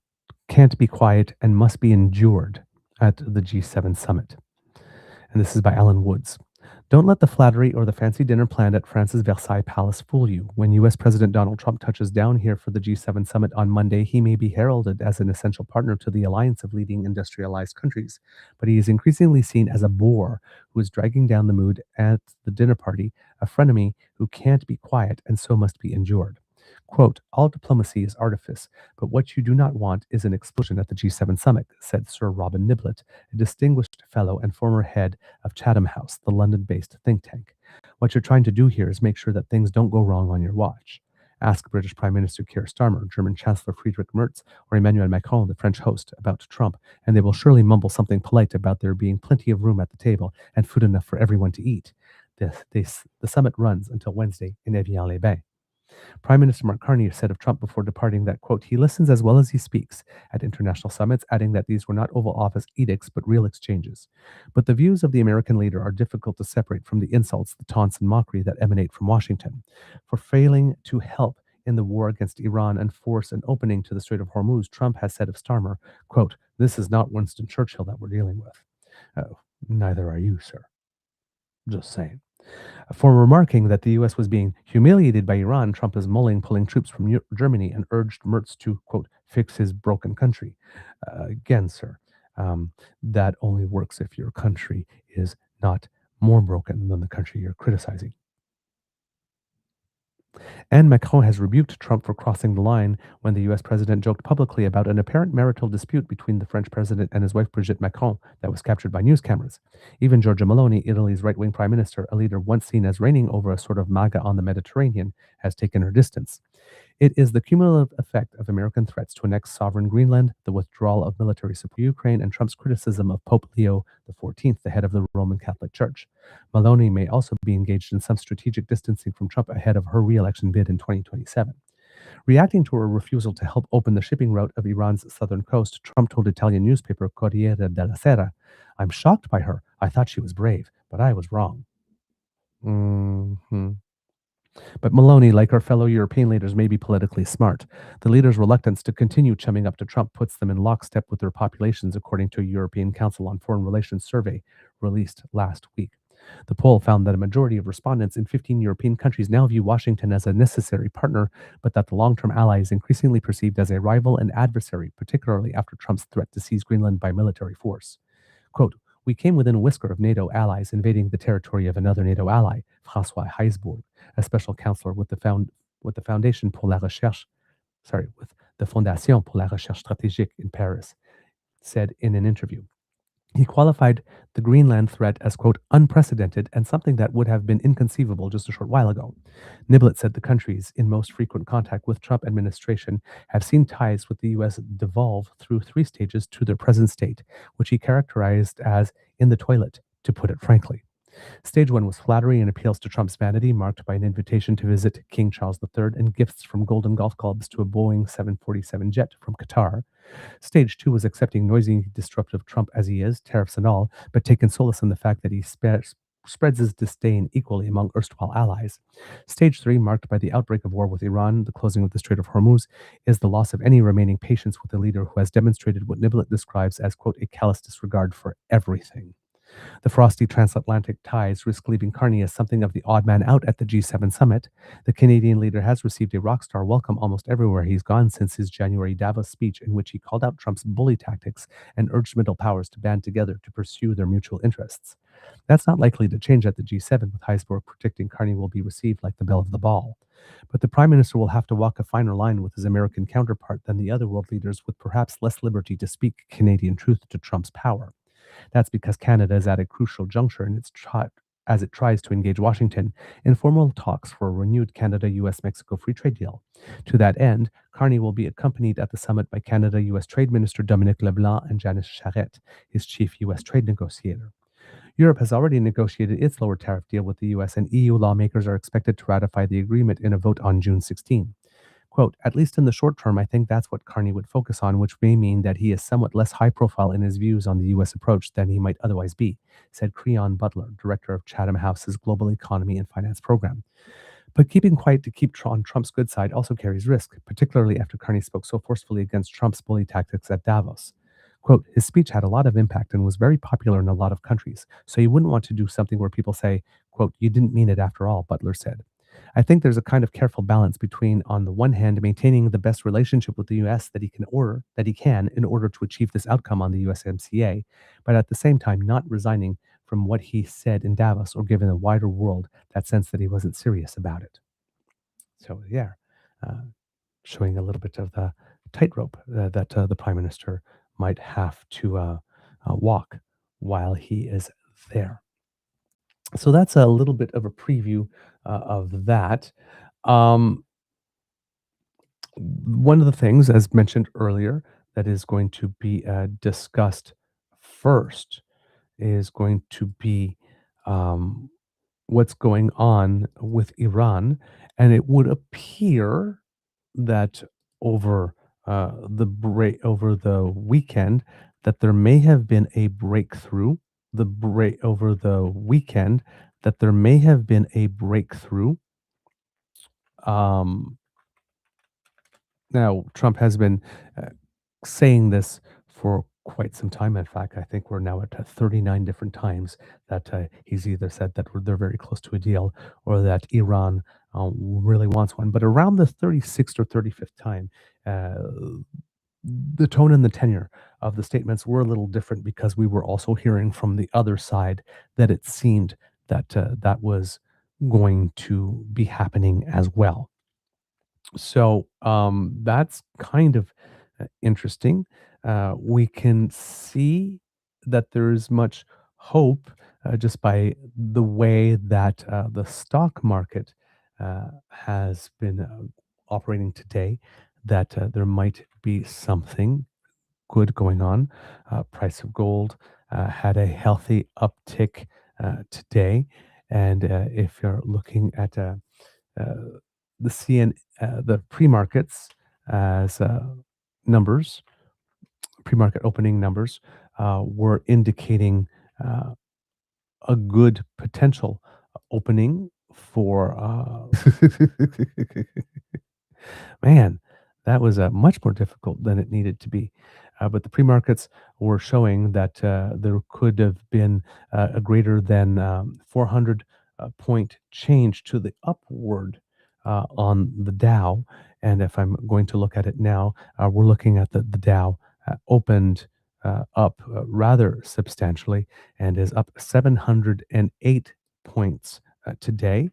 can't be quiet and must be endured at the G7 summit. And this is by Alan Woods. Don't let the flattery or the fancy dinner planned at France's Versailles Palace fool you. When U.S. President Donald Trump touches down here for the G7 summit on Monday, he may be heralded as an essential partner to the alliance of leading industrialized countries, but he is increasingly seen as a bore who is dragging down the mood at the dinner party, a frenemy who can't be quiet and so must be endured. Quote, all diplomacy is artifice, but what you do not want is an explosion at the G7 summit, said Sir Robin Niblett, a distinguished fellow and former head of Chatham House, the London-based think tank. What you're trying to do here is make sure that things don't go wrong on your watch. Ask British Prime Minister Keir Starmer, German Chancellor Friedrich Merz, or Emmanuel Macron, the French host, about Trump, and they will surely mumble something polite about there being plenty of room at the table and food enough for everyone to eat. The summit runs until Wednesday in Evian-les-Bains. Prime Minister Mark Carney said of Trump before departing that, quote, he listens as well as he speaks at international summits, adding that these were not Oval Office edicts, but real exchanges. But the views of the American leader are difficult to separate from the insults, the taunts, and mockery that emanate from Washington. For failing to help in the war against Iran and force an opening to the Strait of Hormuz, Trump has said of Starmer, quote, this is not Winston Churchill that we're dealing with. Oh, neither are you, sir. Just saying. For remarking that the U.S. was being humiliated by Iran, Trump is mulling pulling troops from Germany and urged Merz to, quote, fix his broken country. Again, sir, that only works if your country is not more broken than the country you're criticizing. And Macron has rebuked Trump for crossing the line when the US president joked publicly about an apparent marital dispute between the French president and his wife Brigitte Macron that was captured by news cameras. Even Giorgia Meloni, Italy's right wing prime minister, a leader once seen as reigning over a sort of MAGA on the Mediterranean, has taken her distance. It is the cumulative effect of American threats to annex sovereign Greenland, the withdrawal of military support to Ukraine, and Trump's criticism of Pope Leo XIV, the head of the Roman Catholic Church. Maloney may also be engaged in some strategic distancing from Trump ahead of her re-election bid in 2027. Reacting to her refusal to help open the shipping route of Iran's southern coast, Trump told Italian newspaper Corriere della Sera, I'm shocked by her. I thought she was brave, but I was wrong. But Maloney, like her fellow European leaders, may be politically smart. The leaders' reluctance to continue chumming up to Trump puts them in lockstep with their populations, according to a European Council on Foreign Relations survey released last week. The poll found that a majority of respondents in 15 European countries now view Washington as a necessary partner, but that the long-term ally is increasingly perceived as a rival and adversary, particularly after Trump's threat to seize Greenland by military force. Quote, we came within a whisker of NATO allies invading the territory of another NATO ally, François Heisbourg, a special counselor with the Fondation pour la Recherche, with the Fondation pour la Recherche Stratégique in Paris, said in an interview. He qualified the Greenland threat as, quote, unprecedented and something that would have been inconceivable just a short while ago. Niblett said the countries in most frequent contact with Trump administration have seen ties with the U.S. devolve through 3 stages to their present state, which he characterized as in the toilet, to put it frankly. Stage 1 was flattery and appeals to Trump's vanity, marked by an invitation to visit King Charles III and gifts from golden golf clubs to a Boeing 747 jet from Qatar. Stage 2 was accepting noisy, disruptive Trump as he is, tariffs and all, but taking solace in the fact that he spreads his disdain equally among erstwhile allies. Stage 3, marked by the outbreak of war with Iran, the closing of the Strait of Hormuz, is the loss of any remaining patience with a leader who has demonstrated what Niblett describes as, quote, a callous disregard for everything. The frosty transatlantic ties risk leaving Carney as something of the odd man out at the G7 summit. The Canadian leader has received a rock star welcome almost everywhere he's gone since his January Davos speech, in which he called out Trump's bully tactics and urged middle powers to band together to pursue their mutual interests. That's not likely to change at the G7, with Heisbourg predicting Carney will be received like the belle of the ball. But the Prime Minister will have to walk a finer line with his American counterpart than the other world leaders, with perhaps less liberty to speak Canadian truth to Trump's power. That's because Canada is at a crucial juncture as it tries to engage Washington in formal talks for a renewed Canada-US-Mexico free trade deal. To that end, Carney will be accompanied at the summit by Canada-US Trade Minister Dominic LeBlanc and Janice Charette, his chief US trade negotiator. Europe has already negotiated its lower tariff deal with the US, and EU lawmakers are expected to ratify the agreement in a vote on June 16. Quote, at least in the short term, I think that's what Carney would focus on, which may mean that he is somewhat less high profile in his views on the U.S. approach than he might otherwise be, said Creon Butler, director of Chatham House's Global Economy and Finance Program. But keeping quiet to keep on Trump's good side also carries risk, particularly after Carney spoke so forcefully against Trump's bully tactics at Davos. Quote, his speech had a lot of impact and was very popular in a lot of countries, so you wouldn't want to do something where people say, quote, you didn't mean it after all, Butler said. I think there's a kind of careful balance between, on the one hand, maintaining the best relationship with the U.S. that he can in order to achieve this outcome on the USMCA, but at the same time not resigning from what he said in Davos or giving the wider world that sense that he wasn't serious about it. So yeah, showing a little bit of the tightrope that the Prime Minister might have to walk while he is there. So that's a little bit of a preview of that. Um, One of the things, as mentioned earlier, that is going to be discussed first is going to be um, what's going on with Iran, and it would appear that over the weekend that there may have been a breakthrough. Over the weekend that there may have been a breakthrough. Um, Now Trump has been uh, saying this for quite some time. In fact, I think we're now at 39 different times that he's either said that they're very close to a deal or that Iran really wants one. But around the 36th or 35th time, uh, the tone and the tenor of the statements were a little different because we were also hearing from the other side that it seemed that that was going to be happening as well. So that's kind of interesting. We can see that there is much hope just by the way that the stock market has been operating today, that there might be something good going on. Price of gold had a healthy uptick today. And if you're looking at uh, the the pre-markets as numbers, pre-market opening numbers were indicating uh, a good potential opening for. Man, that was much more difficult than it needed to be. But the pre-markets were showing that there could have been a greater than 400 point change to the upward on the Dow. And if I'm going to look at it now, we're looking at the Dow opened up rather substantially and is up 708 points today,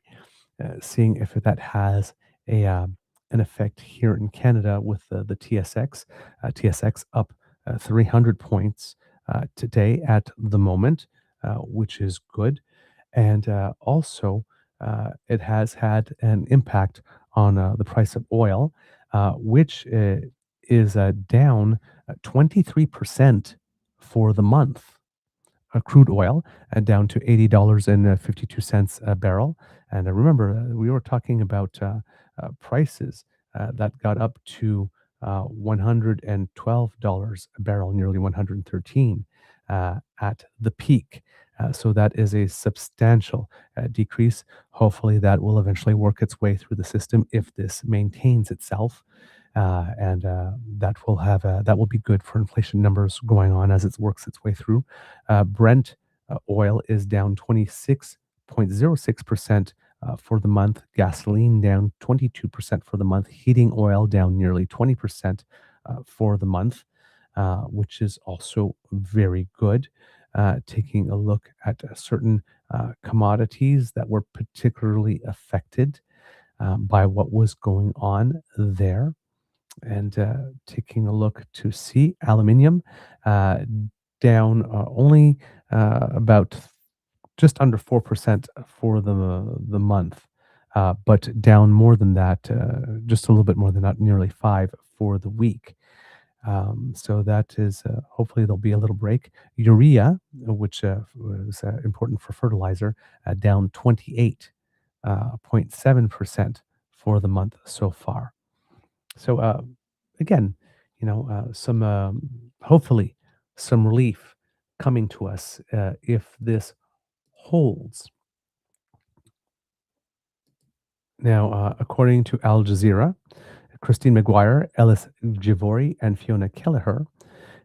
seeing if that has a an effect here in Canada with the TSX. TSX up 300 points today at the moment, which is good. And also, it has had an impact on the price of oil, which is down 23% for the month. Crude oil down to $80.52 a barrel. And remember, we were talking about prices that got up to $112 a barrel, nearly 113 at the peak. So that is a substantial decrease. Hopefully, that will eventually work its way through the system if this maintains itself, and that will be good for inflation numbers going on as it works its way through. Brent oil is down 26.06% for the month. Gasoline down 22% for the month. Heating oil down nearly 20% for the month, which is also very good. Taking a look at certain commodities that were particularly affected by what was going on there, and taking a look to see aluminium uh, down only about just under 4% for the month, but down more than that, just a little bit more than that, nearly 5 for the week. So that is hopefully there'll be a little break. Urea, which was important for fertilizer, down 28.7% for the month so far. So again, some hopefully some relief coming to us if this holds. Now, according to Al Jazeera, Christine McGuire, Ellis Javori, and Fiona Kelleher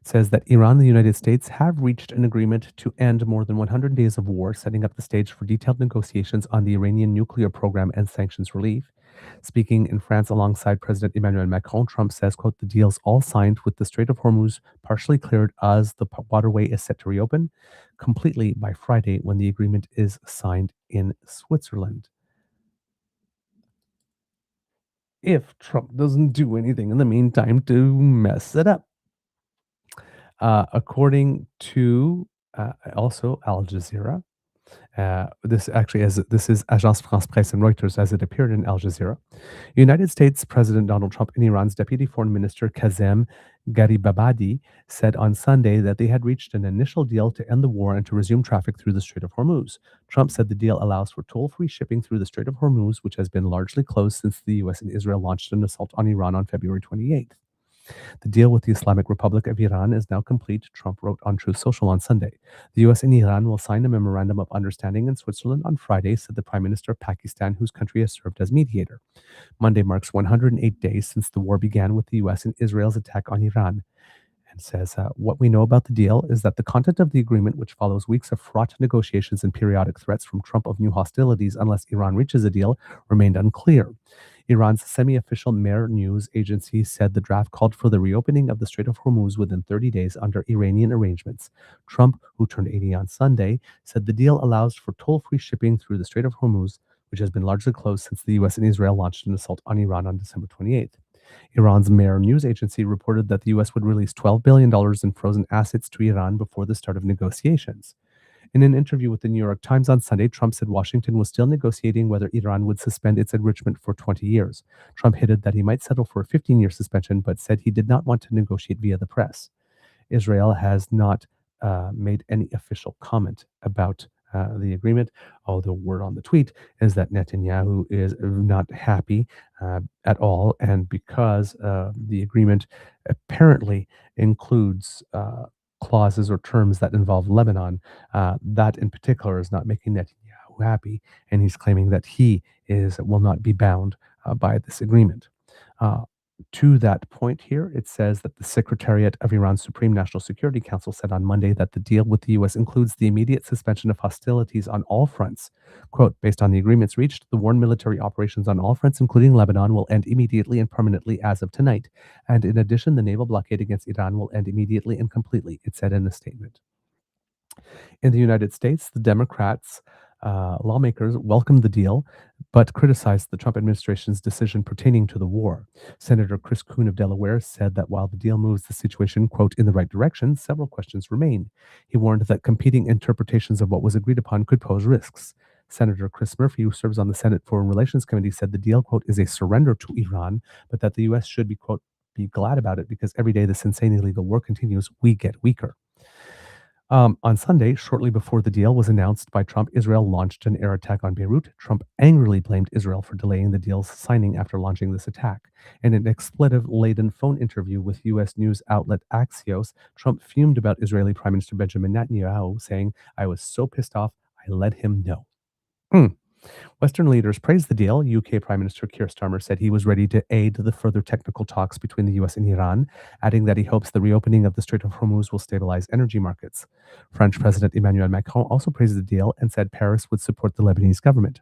says that Iran and the United States have reached an agreement to end more than 100 days of war, setting up the stage for detailed negotiations on the Iranian nuclear program and sanctions relief. Speaking in France alongside President Emmanuel Macron, Trump says, quote, the deal's all signed with the Strait of Hormuz partially cleared as the waterway is set to reopen completely by Friday when the agreement is signed in Switzerland. If Trump doesn't do anything in the meantime to mess it up. According to also Al Jazeera, This is Agence France Presse and Reuters as it appeared in Al Jazeera. United States President Donald Trump and Iran's Deputy Foreign Minister Kazem Garibabadi said on Sunday that they had reached an initial deal to end the war and to resume traffic through the Strait of Hormuz. Trump said the deal allows for toll-free shipping through the Strait of Hormuz, which has been largely closed since the US and Israel launched an assault on Iran on February 28th. The deal with the Islamic Republic of Iran is now complete, Trump wrote on Truth Social on Sunday. The US and Iran will sign a memorandum of understanding in Switzerland on Friday, said the Prime Minister of Pakistan, whose country has served as mediator. Monday marks 108 days since the war began with the US and Israel's attack on Iran. And says, what we know about the deal is that the content of the agreement, which follows weeks of fraught negotiations and periodic threats from Trump of new hostilities unless Iran reaches a deal, remained unclear. Iran's semi-official Mehr news agency said the draft called for the reopening of the Strait of Hormuz within 30 days under Iranian arrangements. Trump, who turned 80 on Sunday, said the deal allows for toll-free shipping through the Strait of Hormuz, which has been largely closed since the US and Israel launched an assault on Iran on December 28th. Iran's Mehr news agency reported that the US would release $12 billion in frozen assets to Iran before the start of negotiations. In an interview with the New York Times on Sunday, Trump said Washington was still negotiating whether Iran would suspend its enrichment for 20 years. Trump hinted that he might settle for a 15-year suspension, but said he did not want to negotiate via the press. Israel has not made any official comment about the agreement, although word on the tweet is that Netanyahu is not happy at all, and because the agreement apparently includes clauses or terms that involve Lebanon, that in particular is not making Netanyahu happy, and he's claiming that he will not be bound by this agreement. Uh, to that point here, it says that the Secretariat of Iran's Supreme National Security Council said on Monday that the deal with the U.S. includes the immediate suspension of hostilities on all fronts. Quote, based on the agreements reached, the war and military operations on all fronts, including Lebanon, will end immediately and permanently as of tonight. And in addition, the naval blockade against Iran will end immediately and completely, it said in a statement. In the United States, the Democrats lawmakers welcomed the deal, but criticized the Trump administration's decision pertaining to the war. Senator Chris Coon of Delaware said that while the deal moves the situation, quote, in the right direction, several questions remain. He warned that competing interpretations of what was agreed upon could pose risks. Senator Chris Murphy, who serves on the Senate Foreign Relations Committee, said the deal, quote, is a surrender to Iran, but that the U.S. should be, quote, be glad about it because every day this insane illegal war continues, we get weaker. On Sunday, shortly before the deal was announced by Trump, Israel launched an air attack on Beirut. Trump angrily blamed Israel for delaying the deal's signing after launching this attack. In an expletive-laden phone interview with U.S. news outlet Axios, Trump fumed about Israeli Prime Minister Benjamin Netanyahu, saying, I was so pissed off, I let him know. Western leaders praised the deal. UK Prime Minister Keir Starmer said he was ready to aid the further technical talks between the US and Iran, adding that he hopes the reopening of the Strait of Hormuz will stabilize energy markets. French President Emmanuel Macron also praised the deal and said Paris would support the Lebanese government.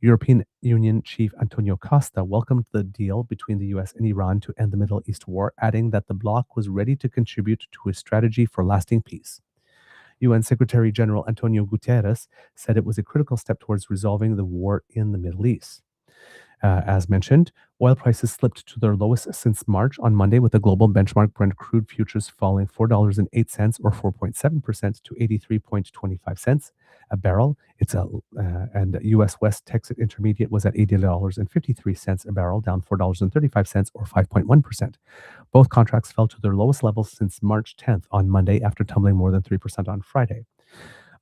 European Union Chief Antonio Costa welcomed the deal between the US and Iran to end the Middle East war, adding that the bloc was ready to contribute to a strategy for lasting peace. UN Secretary General Antonio Guterres said it was a critical step towards resolving the war in the Middle East. As mentioned, oil prices slipped to their lowest since March on Monday, with the global benchmark Brent crude futures falling $4.08 or 4.7% to 83.25 cents a barrel. And U.S. West Texas Intermediate was at $80.53 a barrel, down $4.35 or 5.1%. Both contracts fell to their lowest levels since March 10th on Monday after tumbling more than 3% on Friday.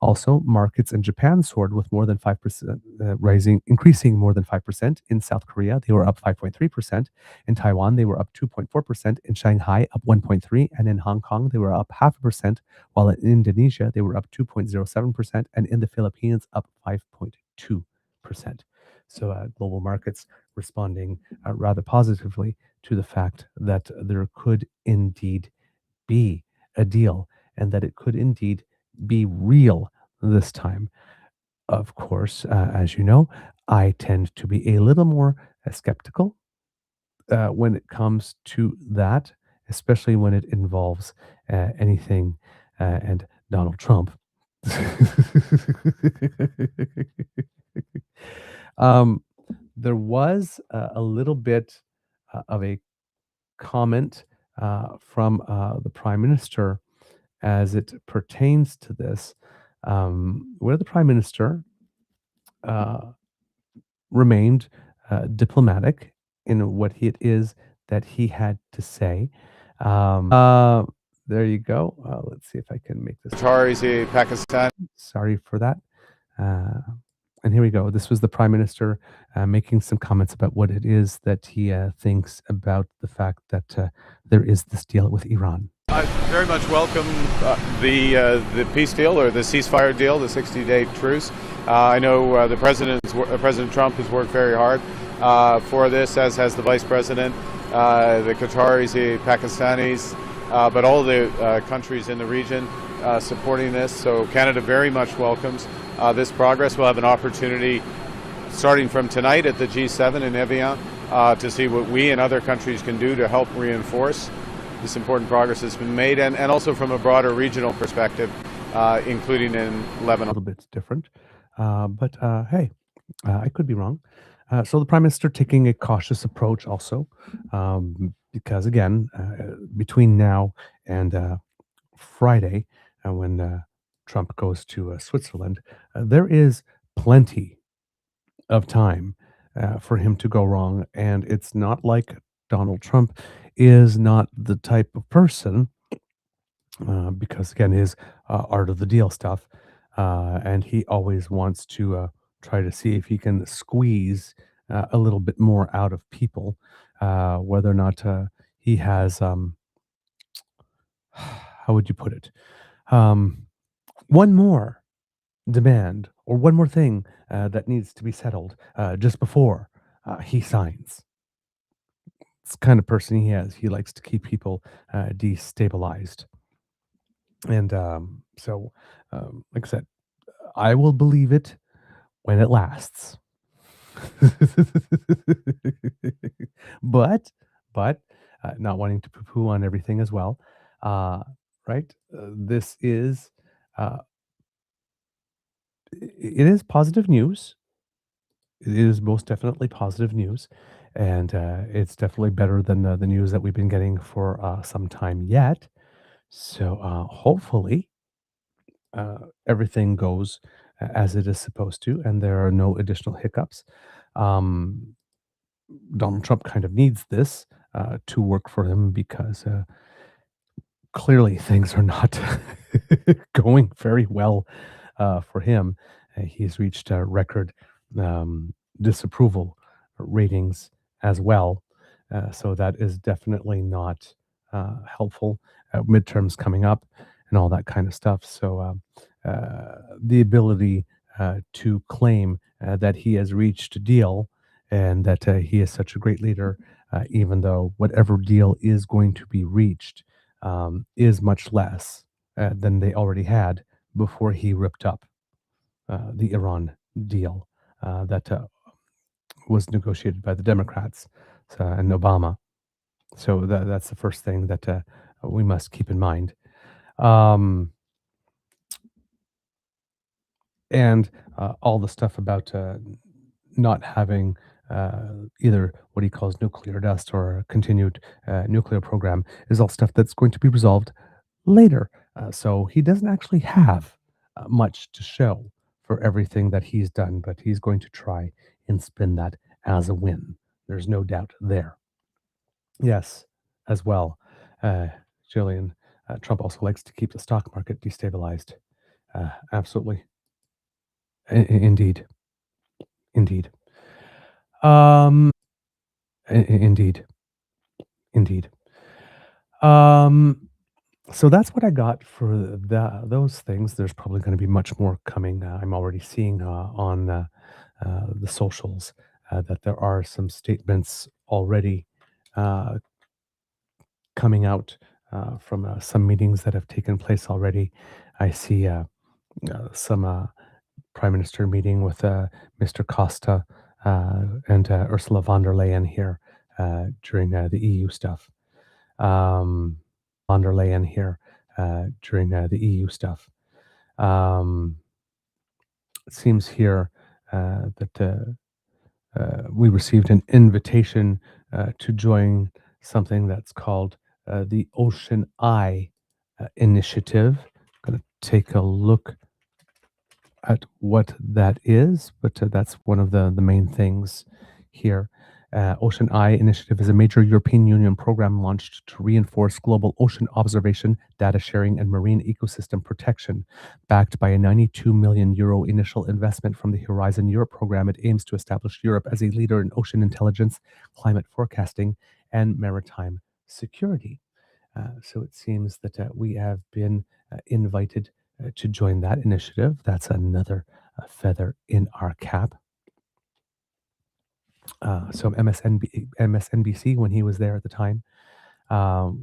Also, markets in Japan soared with more than 5%, increasing more than 5%. In South Korea, they were up 5.3%. In Taiwan, they were up 2.4%. In Shanghai, up 1.3%. And in Hong Kong, they were up 0.5%. While in Indonesia, they were up 2.07%. And in the Philippines, up 5.2%. So global markets responding rather positively to the fact that there could indeed be a deal and that it could indeed be real this time. Of course, as you know, I tend to be a little more skeptical when it comes to that, especially when it involves anything and Donald Trump. um, there was a little bit of a comment from the Prime Minister as it pertains to this. where the Prime Minister remained diplomatic in what it is that he had to say. There you go. Let's see if I can make this. Pakistan. Sorry for that. And here we go. This was the Prime Minister making some comments about what it is that he thinks about the fact that there is this deal with Iran. I very much welcome the peace deal, or the ceasefire deal, the 60-day truce. I know President Trump has worked very hard for this, as has the Vice President, the Qataris, the Pakistanis, but all the countries in the region supporting this. So Canada very much welcomes this progress. We'll have an opportunity starting from tonight at the G7 in Evian to see what we and other countries can do to help reinforce this important progress that's been made, and also from a broader regional perspective, including in Lebanon. A little bit different, but hey, I could be wrong. So the Prime Minister taking a cautious approach also, because again, between now and Friday, when Trump goes to Switzerland, there is plenty of time for him to go wrong. And it's not like Donald Trump is not the type of person, because again, his art of the deal stuff, and he always wants to try to see if he can squeeze a little bit more out of people, whether or not he has, how would you put it, one more demand or one more thing that needs to be settled just before he signs. It's the kind of person he is. He likes to keep people destabilized. And so, like I said, I will believe it when it lasts. but not wanting to poo-poo on everything as well, right? This is it is positive news. It is most definitely positive news, and it's definitely better than the news that we've been getting for some time yet. So hopefully everything goes as it is supposed to, and there are no additional hiccups. Um, Donald Trump kind of needs this to work for him, because clearly things are not going very well for him. He's reached record disapproval ratings as well. So that is definitely not helpful. Midterms coming up and all that kind of stuff. So the ability to claim that he has reached a deal and that he is such a great leader, even though whatever deal is going to be reached is much less than they already had before he ripped up the Iran deal that was negotiated by the Democrats and Obama. So that's the first thing that we must keep in mind. And all the stuff about not having either what he calls nuclear dust or a continued nuclear program is all stuff that's going to be resolved later. So he doesn't actually have much to show for everything that he's done, but he's going to try and spin that as a win. There's no doubt there. Yes, as well, Jillian, Trump also likes to keep the stock market destabilized. Absolutely. Indeed. Indeed. Indeed. Indeed. So that's what I got for those things. There's probably going to be much more coming. I'm already seeing on the socials that there are some statements already coming out from some meetings that have taken place already. I see some Prime Minister meeting with Mr. Costa and Ursula von der Leyen here during the EU stuff. Von der Leyen here during the EU stuff. It seems here that we received an invitation to join something that's called the Ocean Eye Initiative. I'm going to take a look at what that is, but that's one of the main things here. Ocean Eye Initiative is a major European Union program launched to reinforce global ocean observation, data sharing, and marine ecosystem protection. Backed by a €92 million initial investment from the Horizon Europe program, it aims to establish Europe as a leader in ocean intelligence, climate forecasting, and maritime security. So it seems that we have been invited to join that initiative. That's another feather in our cap. So MSNBC, when he was there at the time,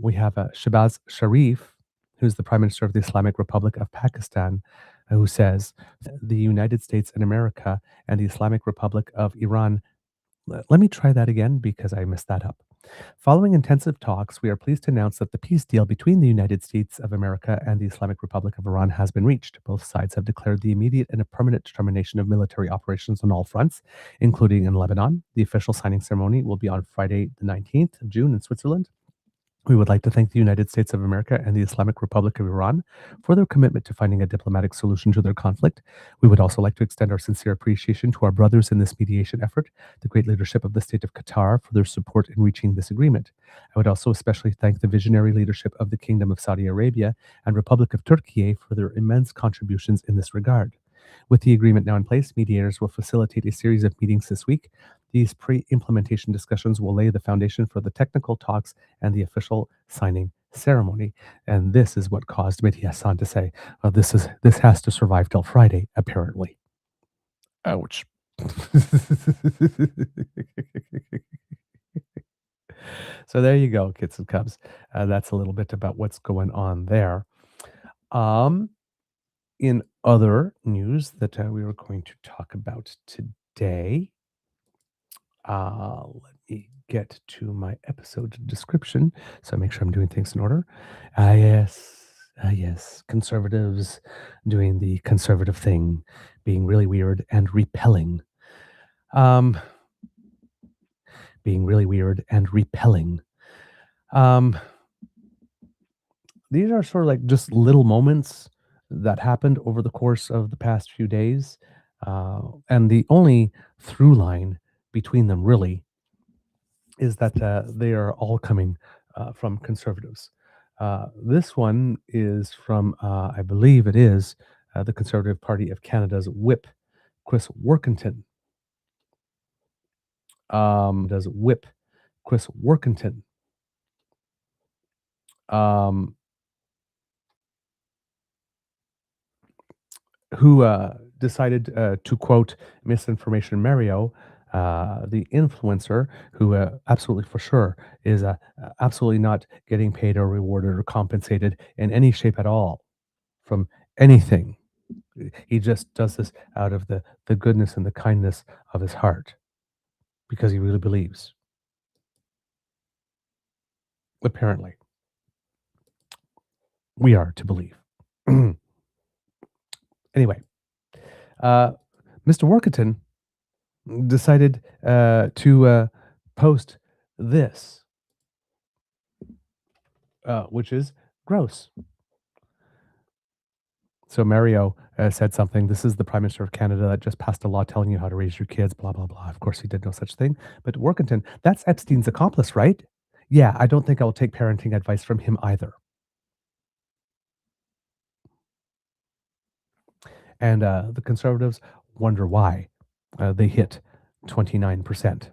we have Shehbaz Sharif, who's the Prime Minister of the Islamic Republic of Pakistan, who says the United States and America and the Islamic Republic of Iran. Let me try that again because I messed that up. Following intensive talks, we are pleased to announce that the peace deal between the United States of America and the Islamic Republic of Iran has been reached. Both sides have declared the immediate and a permanent termination of military operations on all fronts, including in Lebanon. The official signing ceremony will be on Friday, the 19th of June in Switzerland. We would like to thank the United States of America and the Islamic Republic of Iran for their commitment to finding a diplomatic solution to their conflict. We would also like to extend our sincere appreciation to our brothers in this mediation effort, the great leadership of the state of Qatar for their support in reaching this agreement. I would also especially thank the visionary leadership of the Kingdom of Saudi Arabia and Republic of Turkey for their immense contributions in this regard. With the agreement now in place, mediators will facilitate a series of meetings this week. These pre-implementation discussions will lay the foundation for the technical talks and the official signing ceremony. And this is what caused Mehdi Hassan to say, this has to survive till Friday, apparently. Ouch. So there you go, kids and cubs. That's a little bit about what's going on there. In other news that we were going to talk about today, let me get to my episode description. So make sure I'm doing things in order. Yes, conservatives doing the conservative thing, being really weird and repelling. Being really weird and repelling. These are sort of like just little moments that happened over the course of the past few days. And the only through line between them really is that they are all coming from conservatives. This one is from, I believe it is, the Conservative Party of Canada's whip, Chris Workington. Chris Workington. Who decided to quote Misinformation Mario, the influencer, who absolutely for sure is absolutely not getting paid or rewarded or compensated in any shape at all from anything. He just does this out of the goodness and the kindness of his heart because he really believes. Apparently. We are to believe. Anyway, Mr. Workington decided to post this, which is gross. So Mario said something. This is the Prime Minister of Canada that just passed a law telling you how to raise your kids, blah, blah, blah. Of course, he did no such thing. But Workington, that's Epstein's accomplice, right? Yeah, I don't think I will take parenting advice from him either. And the Conservatives wonder why they hit 29%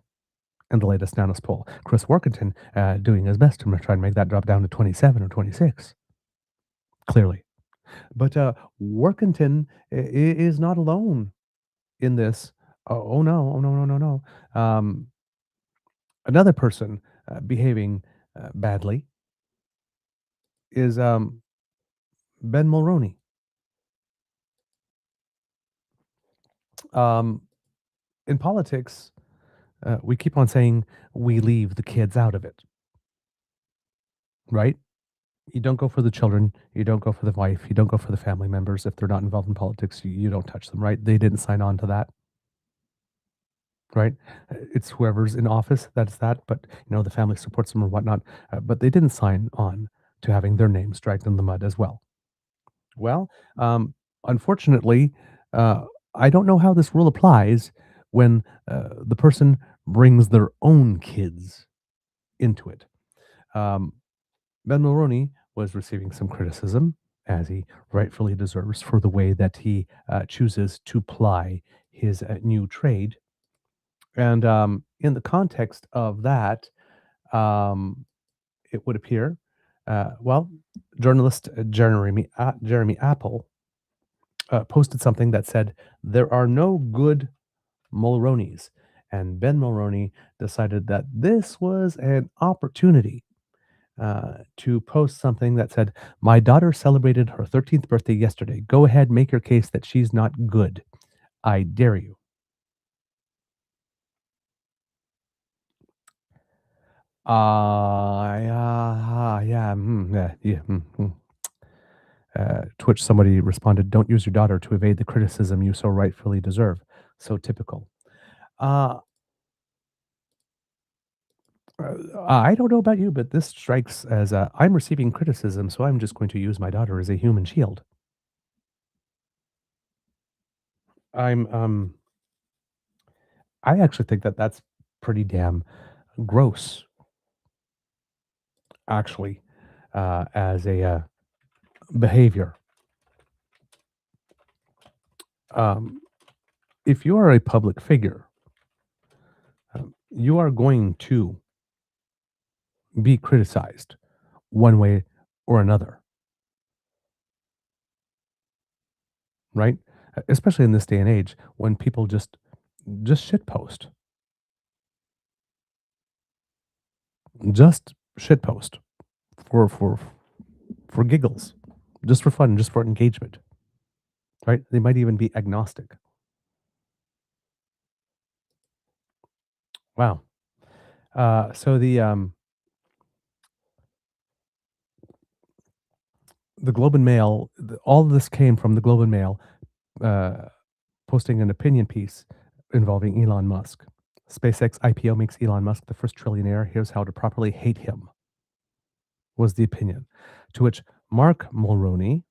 in the latest Nanos poll. Chris Workington doing his best to try and make that drop down to 27 or 26, clearly. But Workington is not alone in this. Oh no. Another person behaving badly is Ben Mulroney. In politics, we keep on saying we leave the kids out of it, right? You don't go for the children, you don't go for the wife, you don't go for the family members. If they're not involved in politics, you don't touch them, right? They didn't sign on to that, right? It's whoever's in office, that's that, but the family supports them or whatnot, but they didn't sign on to having their names dragged in the mud as well. Well, unfortunately, Uh, I don't know how this rule applies when the person brings their own kids into it. Um, Ben Mulroney was receiving some criticism, as he rightfully deserves, for the way that he chooses to ply his new trade. And in the context of that, um, it would appear, well, journalist Jeremy Apple posted something that said, "There are no good Mulroneys." And Ben Mulroney decided that this was an opportunity to post something that said, "My daughter celebrated her 13th birthday yesterday. Go ahead, make your case that she's not good. I dare you." To which somebody responded, "Don't use your daughter to evade the criticism you so rightfully deserve." So typical. Uh, I don't know about you, but this strikes as I'm receiving criticism, so I'm just going to use my daughter as a human shield. I'm I actually think that that's pretty damn gross, actually, as a behavior. Um, if you are a public figure, you are going to be criticized one way or another, right? Especially in this day and age when people just shit post, just shit post for for giggles, just for fun, just for engagement, right? They might even be agnostic. Wow. So the Globe and Mail, all of this came from the Globe and Mail uh, posting an opinion piece involving Elon Musk. SpaceX IPO makes Elon Musk the first trillionaire. Here's how to properly hate him, was the opinion. To which Mark Mulroney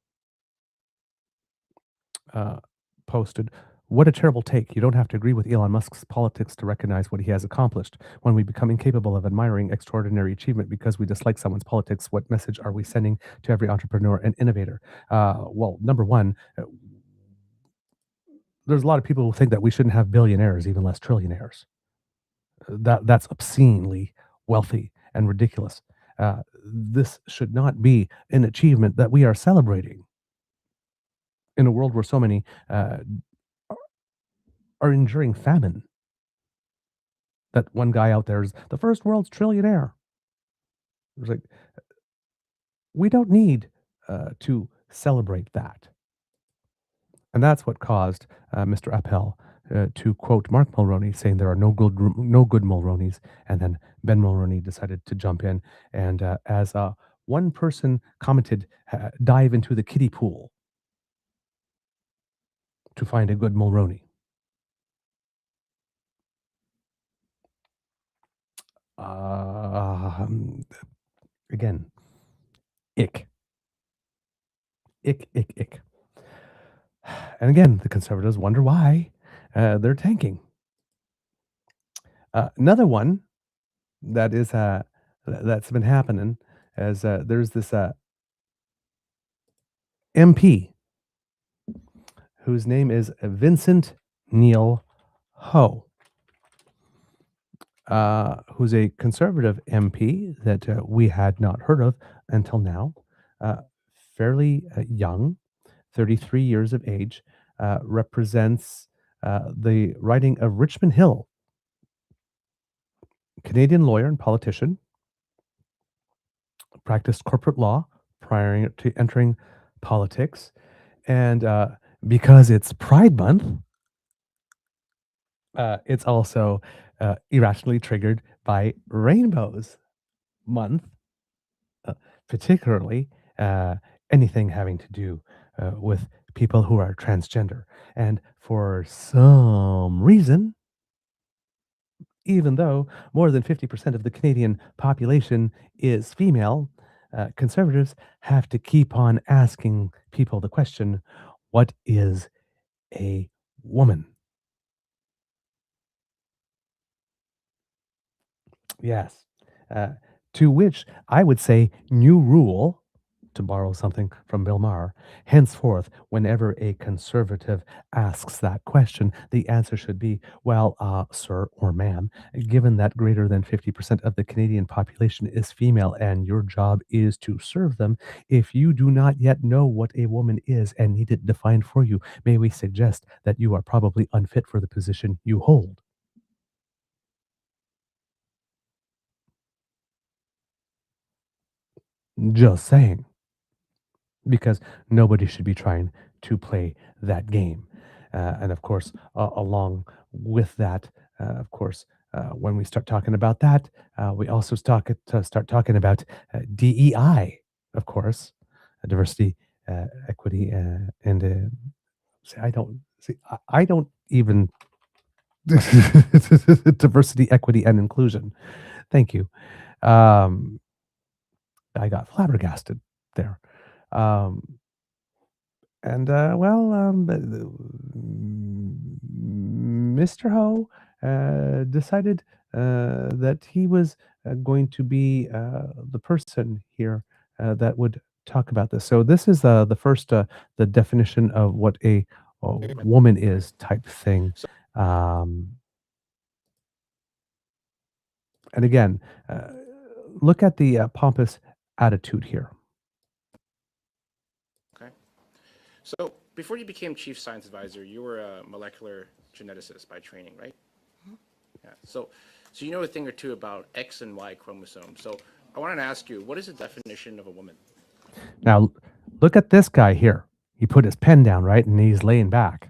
uh, posted, "What a terrible take. You don't have to agree with Elon Musk's politics to recognize what he has accomplished. When we become incapable of admiring extraordinary achievement because we dislike someone's politics, what message are we sending to every entrepreneur and innovator?" Well, number one, there's a lot of people who think that we shouldn't have billionaires, even less trillionaires. That's obscenely wealthy and ridiculous. This should not be an achievement that we are celebrating in a world where so many are enduring famine. That one guy out there is the first world's trillionaire. It's like we don't need to celebrate that, and that's what caused Mr. Appel to quote Mark Mulroney, saying there are no good Mulroneys, and then Ben Mulroney decided to jump in and, as one person commented, dive into the kiddie pool to find a good Mulroney. Um, Again, ick, ick, ick, ick. And again, the Conservatives wonder why they're tanking. Another one that is that's been happening as there's this MP whose name is Vincent Neil Ho, who's a Conservative MP that we had not heard of until now. Uh, Fairly young, 33 years of age, represents the riding of Richmond Hill, Canadian lawyer and politician, practiced corporate law prior to entering politics. And because it's Pride Month, it's also irrationally triggered by Rainbows Month, uh, particularly anything having to do with people who are transgender. And for some reason, even though more than 50% of the Canadian population is female, Conservatives have to keep on asking people the question, what is a woman. Yes. Uh, to which I would say, new rule, to borrow something from Bill Maher, henceforth, whenever a conservative asks that question, the answer should be, well, sir or ma'am, given that greater than 50% of the Canadian population is female and your job is to serve them, if you do not yet know what a woman is and need it defined for you, may we suggest that you are probably unfit for the position you hold. Just saying. Because nobody should be trying to play that game. And of course, along with that, of course, when we start talking about that, we also start talking about DEI, of course, diversity, equity, and see, I don't even diversity, equity, and inclusion. Thank you. Um, I got flabbergasted there. Um, And Mr. Ho decided that he was going to be the person here that would talk about this. So this is the first the definition of what a woman is type thing. Um, and again, uh, look at the pompous attitude here. Okay. So before you became chief science advisor, you were a molecular geneticist by training, right? Yeah. So you know a thing or two about X and Y chromosomes. So I wanted to ask you, what is the definition of a woman? Now, look at this guy here. He put his pen down, right? And he's laying back.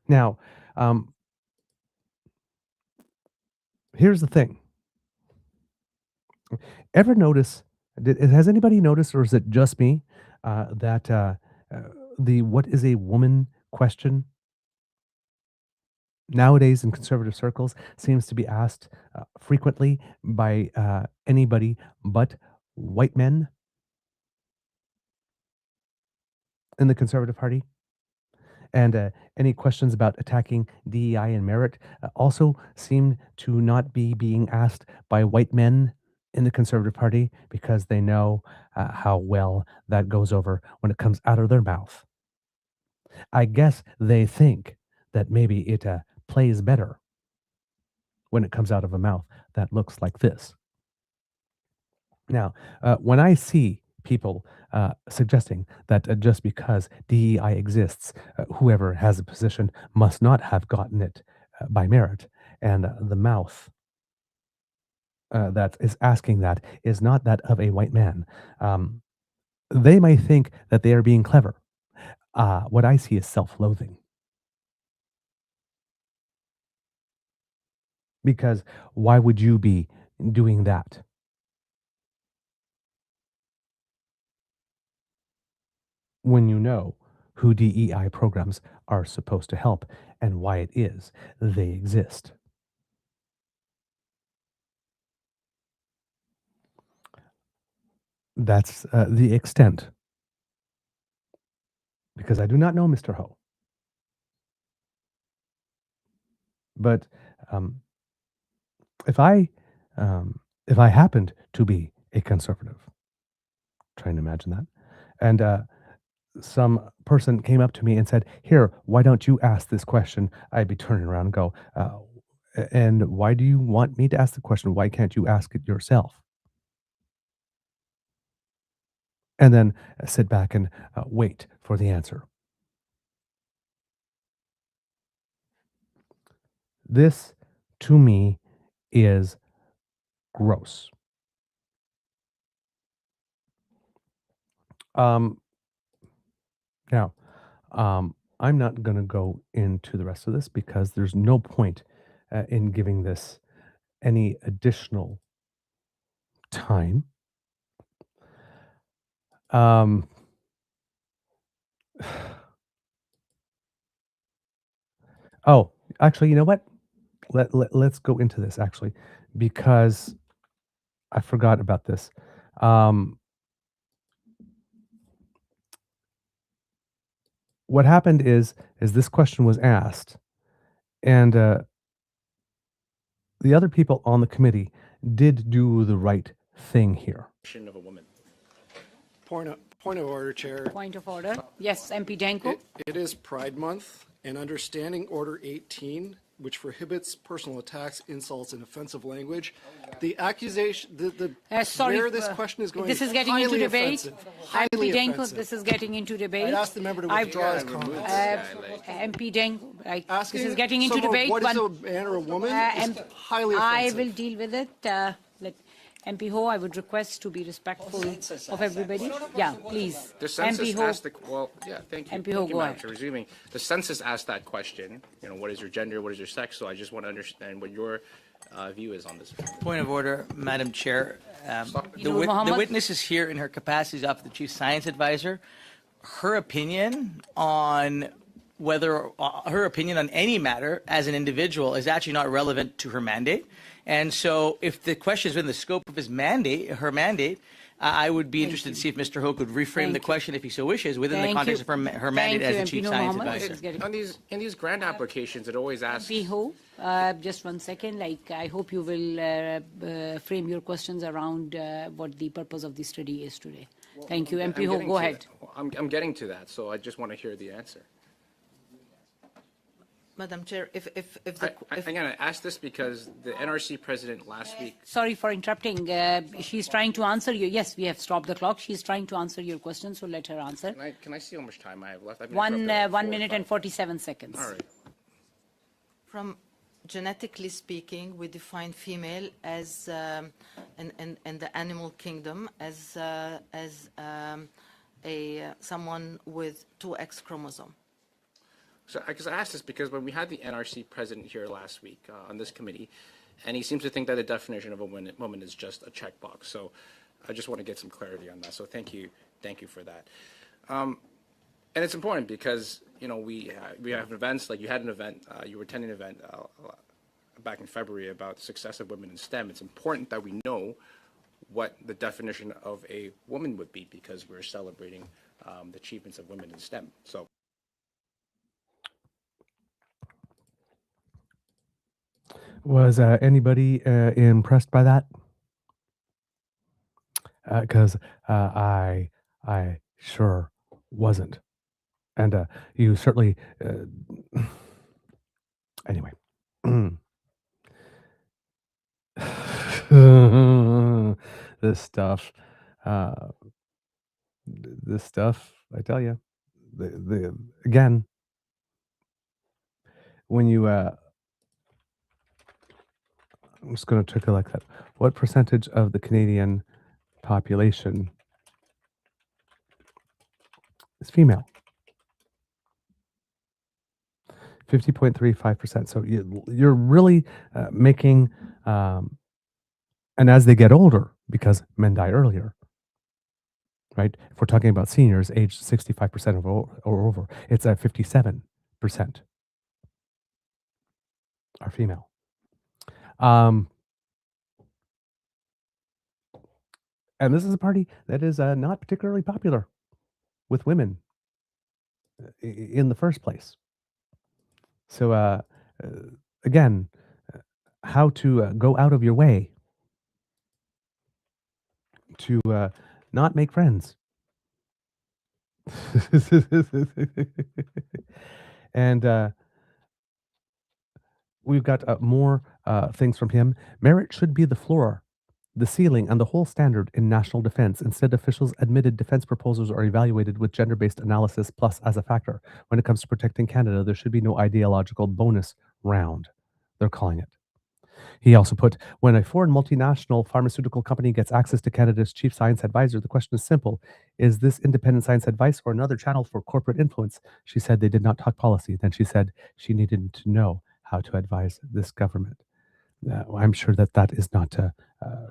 Now, here's the thing. Ever notice, has anybody noticed, or is it just me, that the what is a woman question nowadays in conservative circles seems to be asked frequently by anybody but white men in the Conservative Party? And any questions about attacking DEI and merit also seem to not be being asked by white men in the Conservative Party because they know how well that goes over when it comes out of their mouth. I guess they think that maybe it plays better when it comes out of a mouth that looks like this. Now, when I see people suggesting that just because DEI exists, whoever has a position must not have gotten it by merit, and the mouth that is asking that is not that of a white man, they might think that they are being clever. What I see is self loathing. Because why would you be doing that? When you know who DEI programs are supposed to help and why it is they exist. That's the extent. Because I do not know Mr. Ho. But um, if I if I happened to be a conservative, trying to imagine that, and some person came up to me and said, "Here, why don't you ask this question?" I'd be turning around and go, "And why do you want me to ask the question? Why can't you ask it yourself?" And then sit back and wait for the answer. This, to me, is gross. Um, Now, I'm not going to go into the rest of this because there's no point in giving this any additional time. Um, oh, actually, you know what? Let's go into this actually because I forgot about this. Um, what happened is this question was asked, and the other people on the committee did do the right thing here. Of a woman. Point of order, Chair. Point of order. Yes, MP Danko. It is Pride Month, and understanding Order 18, which prohibits personal attacks, insults, and offensive language, the accusation, Sorry, where this question is going this is is getting into highly debate. offensive. Highly MP Danko, offensive. this is getting into debate. I'd ask the member to withdraw his comments. MP Danko, this Asking is getting into someone debate. what is a man or a woman is highly I offensive. will deal with it. MP Ho, I would request to be respectful of everybody. Yeah, please. The census MP Ho. asked thank you. MP Ho, Thank you, go Madam ahead. Chair, resuming. The census asked that question, what is your gender, what is your sex? So I just want to understand what your view is on this. Point of order, Madam Chair. The Mohammed? witness is here in her capacity as the Chief Science Advisor. Her opinion on her opinion on any matter as an individual is actually not relevant to her mandate. And so if the question is within the scope of her mandate, I would be interested to see if Mr. Ho could reframe the question if he so wishes within the context of her mandate as the Chief Science Advisor. In these grant applications, it always asks. MP Ho, just 1 second. I hope you will frame your questions around what the purpose of the study is today. Thank you. MP Ho, go ahead. I'm getting to that, so I just want to hear the answer. Madam Chair, Again, I asked this because the NRC president last week. Sorry for interrupting. She's trying to answer you. Yes, we have stopped the clock. She's trying to answer your question, so let her answer. Can I see how much time I have left? 1 minute and 47 seconds. All right. From genetically speaking, we define female as in the animal kingdom as someone with 2 X chromosome. So, because I asked this because when we had the NRC president here last week on this committee, and he seems to think that the definition of a woman is just a checkbox. So, I just want to get some clarity on that. So, thank you for that. And it's important because we have events like you had an event, you were attending an event back in February about the success of women in STEM. It's important that we know what the definition of a woman would be because we're celebrating the achievements of women in STEM. So. Was anybody impressed by that? Because I sure wasn't, and you certainly. Anyway, this stuff. I tell you, again, when you. I'm just going to take a look at what percentage of the Canadian population is female. 50.35%. So you're really making, and as they get older, because men die earlier, right? If we're talking about seniors aged 65% or over, it's at 57% are female. And this is a party that is not particularly popular with women in the first place. So again, how to go out of your way to not make friends. And we've got more things from him. Merit should be the floor, the ceiling, and the whole standard in national defense. Instead, officials admitted defense proposals are evaluated with gender-based analysis plus as a factor. When it comes to protecting Canada, there should be no ideological bonus round, they're calling it. He also put, when a foreign multinational pharmaceutical company gets access to Canada's chief science advisor, the question is simple. Is this independent science advice or another channel for corporate influence? She said they did not talk policy. Then she said she needed to know how to advise this government. I'm sure that is not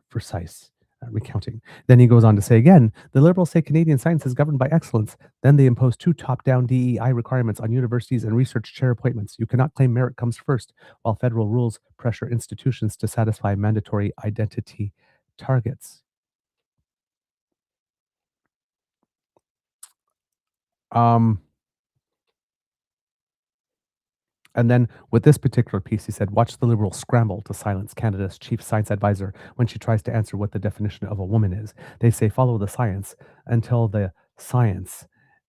precise recounting. Then he goes on to say again, the Liberals say Canadian science is governed by excellence. Then they impose 2 top-down DEI requirements on universities and research chair appointments. You cannot claim merit comes first, while federal rules pressure institutions to satisfy mandatory identity targets. And then with this particular piece, he said, watch the Liberals scramble to silence Canada's chief science advisor when she tries to answer what the definition of a woman is. They say, follow the science until the science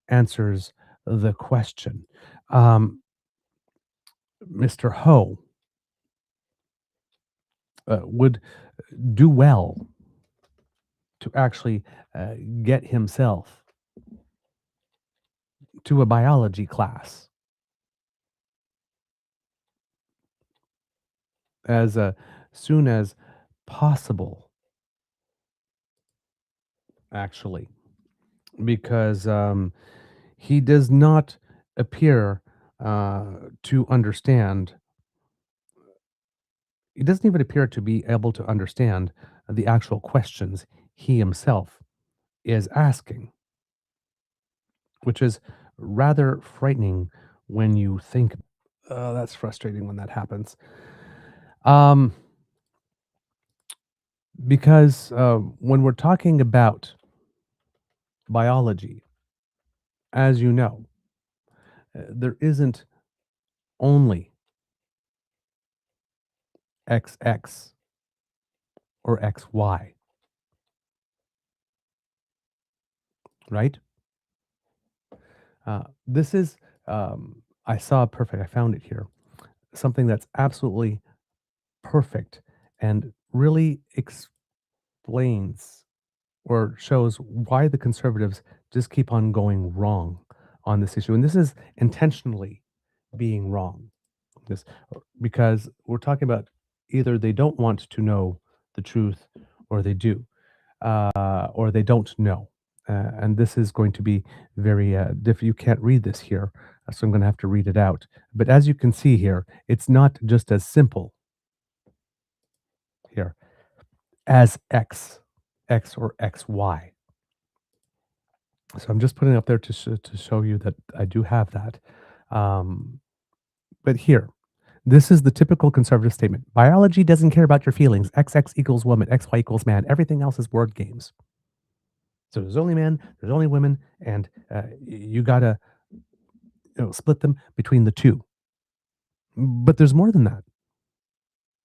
answers the question. Mr. Ho would do well to actually get himself to a biology class as soon as possible, actually, because he does not appear to understand. He doesn't even appear to be able to understand the actual questions he himself is asking, which is rather frightening when you think. That's frustrating when that happens. Because when we're talking about biology, as you know, there isn't only XX or XY, right? This is, I saw perfect, I found it here, something that's absolutely perfect and really explains or shows why the Conservatives just keep on going wrong on this issue. And this is intentionally being wrong. This, because we're talking about either they don't want to know the truth or they do, or they don't know. And this is going to be very difficult. You can't read this here, so I'm going to have to read it out. But as you can see here, it's not just as simple here as X or XY. So I'm just putting it up there to show you that I do have that. But here, this is the typical Conservative statement. Biology doesn't care about your feelings. XX equals woman, XY equals man. Everything else is word games. So there's only men, there's only women, and you gotta split them between the two. But there's more than that.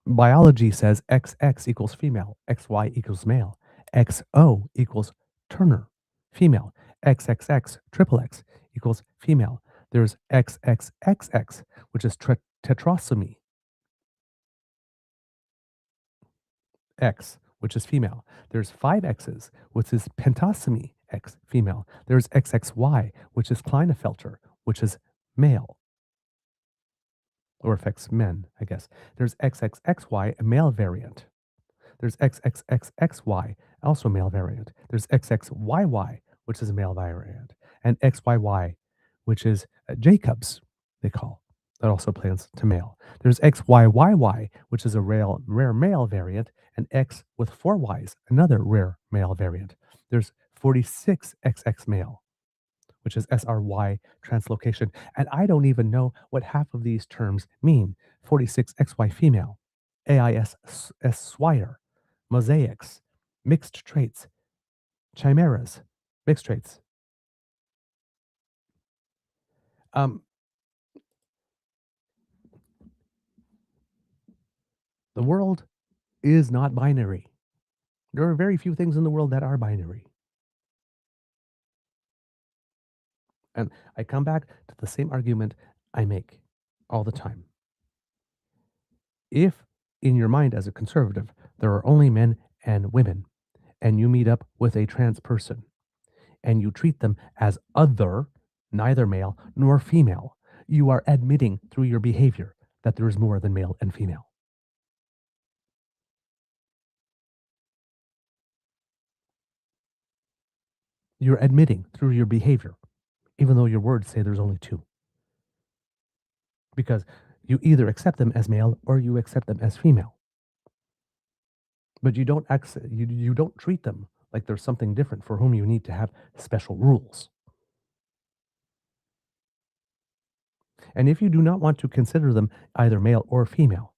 Biology says XX equals female, XY equals male, XO equals Turner, female, XXX triple X equals female. There's XXXX, which is tetrasomy X, which is female. There's 5 X's, which is pentasomy X, female. There's XXY, which is Klinefelter, which is male. Or affects men, I guess. There's XXXY, a male variant. There's XXXXY, also male variant. There's XXYY, which is a male variant. And XYY, which is Jacobs, they call. That also plans to male. There's XYYY, which is a rare male variant, and X with 4 Ys, another rare male variant. There's 46 XX male, which is SRY translocation. And I don't even know what half of these terms mean. 46 XY female, AIS swire, mosaics, mixed traits, chimeras, mixed traits. The world is not binary. There are very few things in the world that are binary. And I come back to the same argument I make all the time. If in your mind as a conservative, there are only men and women, and you meet up with a trans person, and you treat them as other, neither male nor female, you are admitting through your behavior that there is more than male and female. You're admitting through your behavior, even though your words say there's only 2. Because you either accept them as male or you accept them as female. But you don't you don't treat them like there's something different for whom you need to have special rules. And if you do not want to consider them either male or female,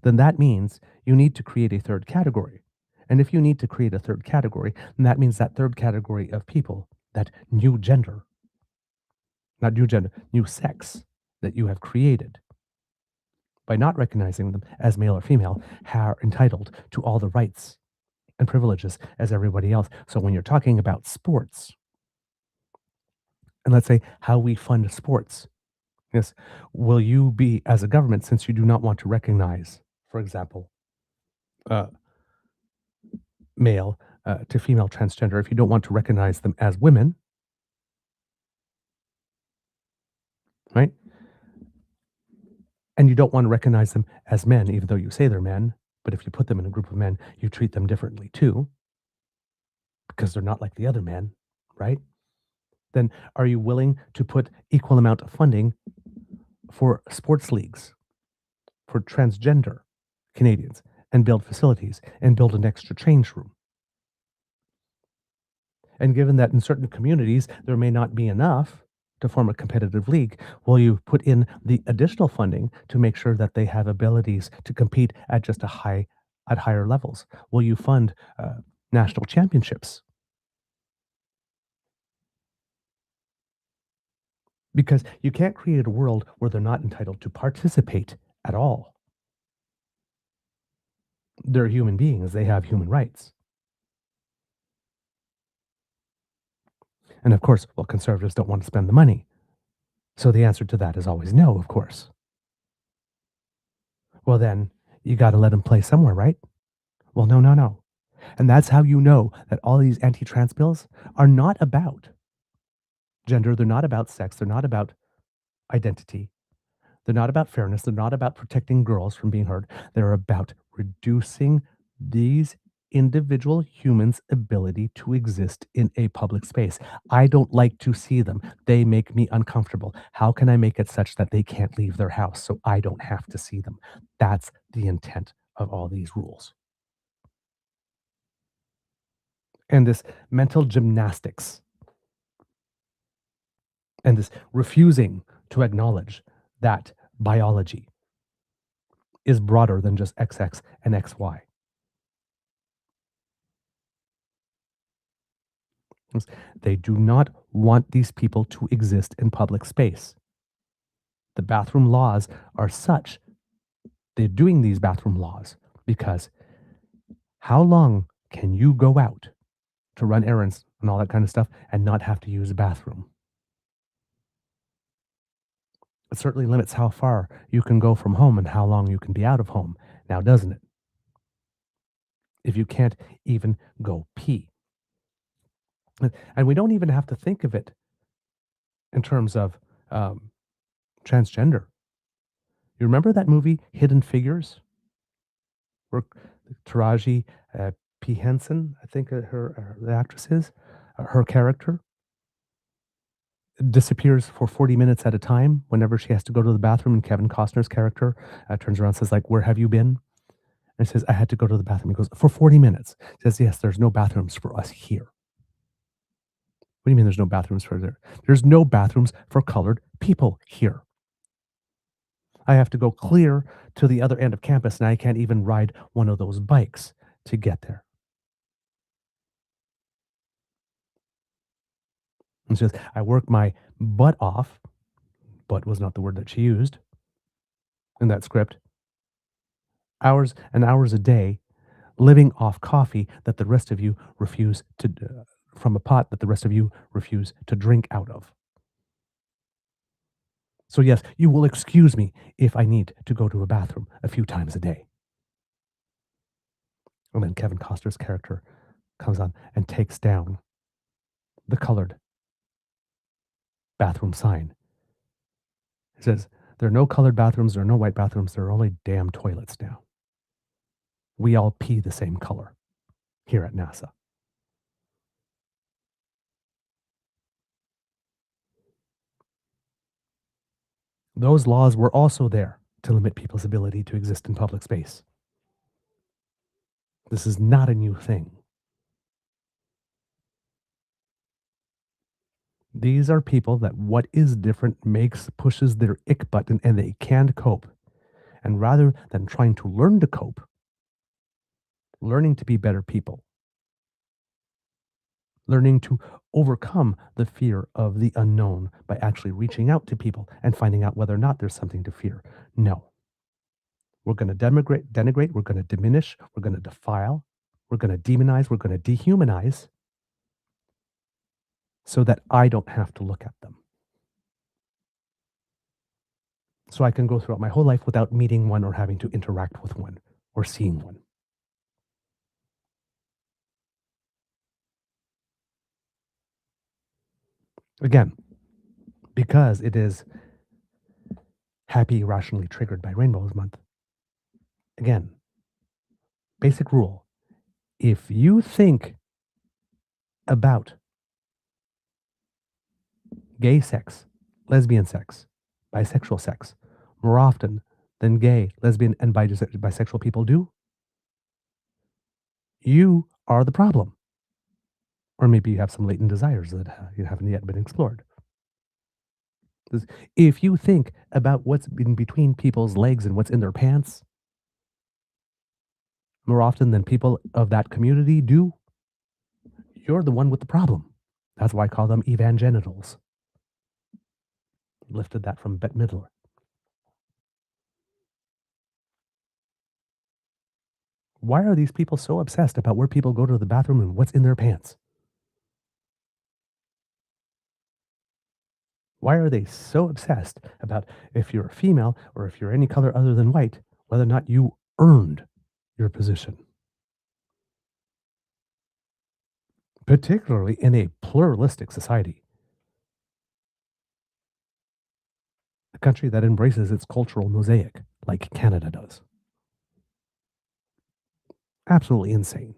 then that means you need to create a third category. And if you need to create a third category, then that means that third category of people, that new gender, not new gender, new sex, that you have created by not recognizing them as male or female are entitled to all the rights and privileges as everybody else. So when you're talking about sports, and let's say how we fund sports, yes, will you be, as a government, since you do not want to recognize, for example, male to female transgender, if you don't want to recognize them as women, right? And you don't want to recognize them as men, even though you say they're men, but if you put them in a group of men, you treat them differently too, because they're not like the other men, right? Then are you willing to put equal amount of funding for sports leagues, for transgender Canadians, and build facilities and build an extra change room? And given that in certain communities there may not be enough to form a competitive league, will you put in the additional funding to make sure that they have abilities to compete at just at higher levels? Will you fund national championships? Because you can't create a world where they're not entitled to participate at all. They're human beings, they have human rights. And of course, well, conservatives don't want to spend the money. So the answer to that is always no, of course. Well, then you got to let them play somewhere, right? Well, no. And that's how you know that all these anti-trans bills are not about gender. They're not about sex. They're not about identity. They're not about fairness. They're not about protecting girls from being hurt. They're about reducing these individual humans' ability to exist in a public space. I don't like to see them. They make me uncomfortable. How can I make it such that they can't leave their house so I don't have to see them? That's the intent of all these rules. And this mental gymnastics and this refusing to acknowledge that biology is broader than just XX and XY. They do not want these people to exist in public space. The bathroom laws are such. They're doing these bathroom laws because how long can you go out to run errands and all that kind of stuff and not have to use a bathroom? It certainly limits how far you can go from home and how long you can be out of home, now doesn't it? If you can't even go pee. And we don't even have to think of it in terms of transgender. You remember that movie, Hidden Figures? Where Taraji P. Henson, I think the actress is, her character disappears for 40 minutes at a time whenever she has to go to the bathroom, and Kevin Costner's character turns around and says, like, where have you been? And he says, I had to go to the bathroom. He goes, for 40 minutes. He says, yes, there's no bathrooms for us here. What do you mean there's no bathrooms for there? There's no bathrooms for colored people here. I have to go clear to the other end of campus, and I can't even ride one of those bikes to get there. And she says, I work my butt off. Butt was not the word that she used in that script. Hours and hours a day, living off coffee that the rest of you refuse to, from a pot that the rest of you refuse to drink out of. So yes, you will excuse me if I need to go to a bathroom a few times a day. And then Kevin Costner's character comes on and takes down the colored bathroom sign. He says, there are no colored bathrooms, there are no white bathrooms, there are only damn toilets now. We all pee the same color here at NASA. Those laws were also there to limit people's ability to exist in public space. This is not a new thing. These are people that what is different pushes their ick button and they can't cope. And rather than trying to learn to cope, learning to be better people, learning to overcome the fear of the unknown by actually reaching out to people and finding out whether or not there's something to fear. No. We're going to denigrate, we're going to diminish, we're going to defile, we're going to demonize, we're going to dehumanize so that I don't have to look at them. So I can go throughout my whole life without meeting one or having to interact with one or seeing one. Again, because it is Happy Irrationally Triggered by Rainbows Month. Again, basic rule. If you think about gay sex, lesbian sex, bisexual sex more often than gay, lesbian, and bisexual people do, you are the problem. Or maybe you have some latent desires that you haven't yet been explored. If you think about what's in between people's legs and what's in their pants more often than people of that community do, you're the one with the problem. That's why I call them evangenitals. Lifted that from Bette Midler. Why are these people so obsessed about where people go to the bathroom and what's in their pants? Why are they so obsessed about if you're a female or if you're any color other than white, whether or not you earned your position? Particularly in a pluralistic society. A country that embraces its cultural mosaic like Canada does. Absolutely insane.